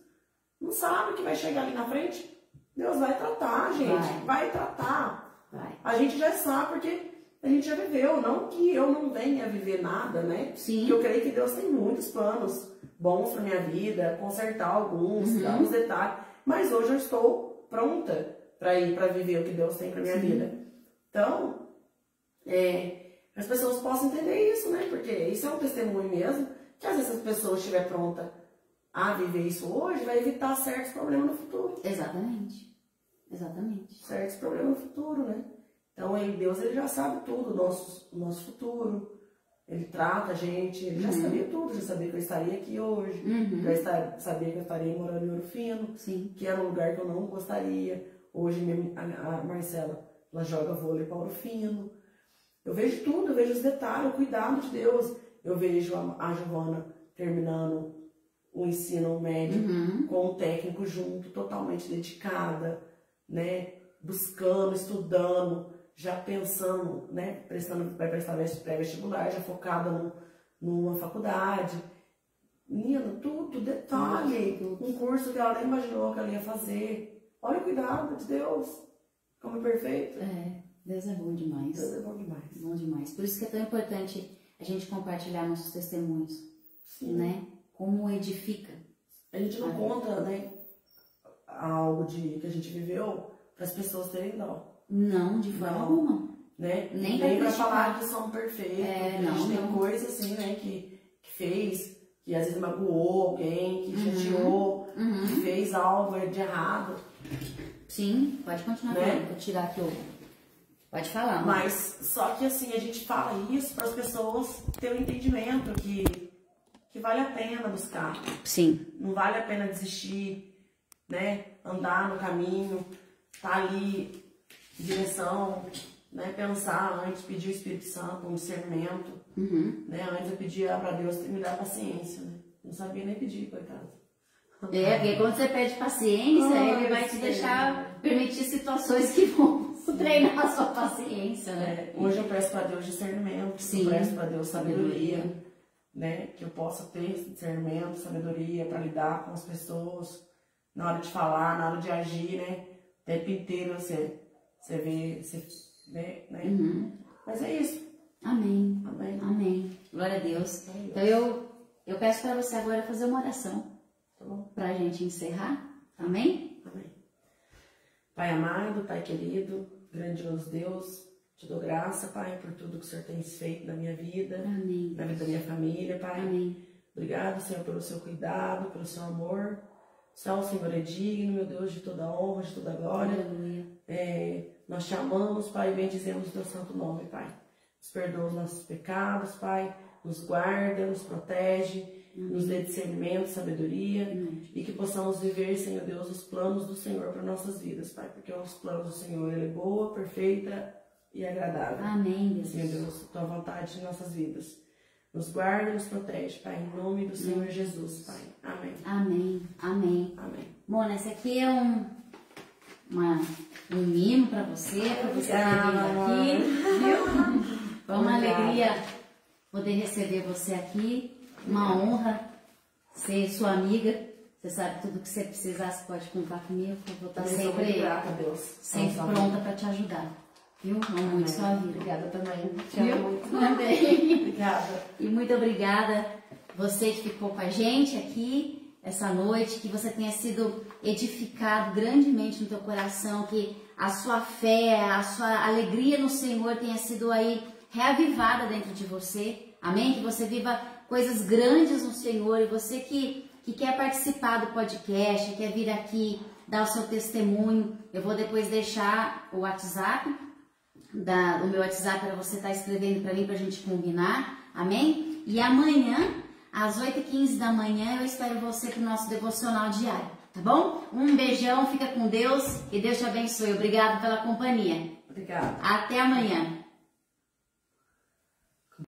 não sabe que vai chegar ali na frente. Deus vai tratar, gente. Vai tratar. A gente já sabe porque a gente já viveu. Não que eu não venha viver nada, né? Sim. Que eu creio que Deus tem muitos planos bons para minha vida, consertar alguns, dar uns detalhes. Mas hoje eu estou pronta para ir, para viver o que Deus tem para minha vida. Então, as pessoas possam entender isso, né? Porque isso é um testemunho mesmo, que às vezes as pessoas estiver pronta a viver isso hoje, vai evitar certos problemas no futuro. Exatamente. Exatamente. Certos problemas no futuro, né? Então, Deus, ele já sabe tudo do nosso futuro. Ele trata a gente, ele já sabia tudo, já sabia que eu estaria aqui hoje, já sabia que eu estaria morando em Ouro Fino, que era um lugar que eu não gostaria. Hoje a Marcela, ela joga vôlei para Ouro Fino. Eu vejo tudo, eu vejo os detalhes, o cuidado de Deus. Eu vejo a Giovana terminando o ensino médio com um técnico junto, totalmente dedicada, né? Buscando, estudando, já pensando, né? Vai prestar pré-vestibular, já focada numa faculdade. Menina, tudo, detalhe. Um curso que ela nem imaginou que ela ia fazer. Olha o cuidado de Deus. Como é perfeito. Deus é bom demais. Deus é bom demais. Bom demais. Por isso que é tão importante a gente compartilhar nossos testemunhos. Sim. Né? Como edifica. A gente não conta, né? Algo que a gente viveu para as pessoas terem dó. Não, de forma alguma. Né? Nem para falar que são perfeitos. A gente tem coisa assim, né? Que fez, que às vezes magoou alguém, que chateou, que fez algo de errado. Sim, pode continuar, né? Vou tirar aqui o... Pode falar. Mas só que assim, a gente fala isso para as pessoas terem um entendimento que vale a pena buscar. Sim. Não vale a pena desistir, né? Andar no caminho, tá ali, direção, né? Pensar antes, pedir o Espírito Santo, um discernimento, né? Antes eu pedia para Deus me dar paciência, né? Não sabia nem pedir, coitado. Porque quando você pede paciência, ele vai te deixar permitir situações que vão treinar a sua paciência, né? Hoje eu peço para Deus discernimento, eu peço para Deus sabedoria, né? Que eu possa ter discernimento, sabedoria para lidar com as pessoas, na hora de falar, na hora de agir, né? O tempo inteiro você vê, você vê, né? Mas é isso. Amém. Amém. Amém. Glória a Deus. Então eu peço para você agora fazer uma oração. Tá bom? Para a gente encerrar. Amém? Amém. Pai amado, Pai querido, grandioso Deus, te dou graça, Pai, por tudo que o Senhor tem feito na minha vida, Amém. na vida da minha família, Pai. Amém. Obrigado, Senhor, pelo seu cuidado, pelo seu amor. Só o Senhor é digno, meu Deus, de toda honra, de toda glória. Nós te amamos, Pai, e bendizemos o teu santo nome, Pai. Nos perdoa os nossos pecados, Pai. Nos guarda, nos protege, nos dê discernimento, sabedoria. E que possamos viver, Senhor Deus, os planos do Senhor para nossas vidas, Pai. Porque os planos do Senhor, Ele é boa, perfeita e agradável. Amém, Deus. Senhor Deus, tua vontade em nossas vidas. Nos guarda e nos protege, Pai, em nome do Senhor Jesus, Pai. Amém. Amém. Amém. Amém. Mona, esse aqui é um mimo para você ter vindo aqui, viu? Foi uma alegria poder receber você aqui, uma honra ser sua amiga. Você sabe tudo que você precisar, você pode contar comigo. Eu vou estar sempre grata a Deus. Sempre pronta para te ajudar. Viu? Amo muito sua vida. Obrigada também. Te Viu? amo muito. Também. Obrigada. E muito obrigada você que ficou com a gente aqui essa noite, que você tenha sido edificado grandemente no teu coração, que a sua fé, a sua alegria no Senhor tenha sido aí reavivada dentro de você. Amém? Que você viva coisas grandes no Senhor. E você que quer participar do podcast, quer vir aqui dar o seu testemunho, eu vou depois deixar o WhatsApp, o meu WhatsApp para você estar escrevendo para mim, para a gente combinar. Amém? E amanhã, às 8h15 da manhã, eu espero você para o nosso devocional diário. Tá bom? Um beijão, fica com Deus e Deus te abençoe. Obrigado pela companhia. Obrigada. Até amanhã.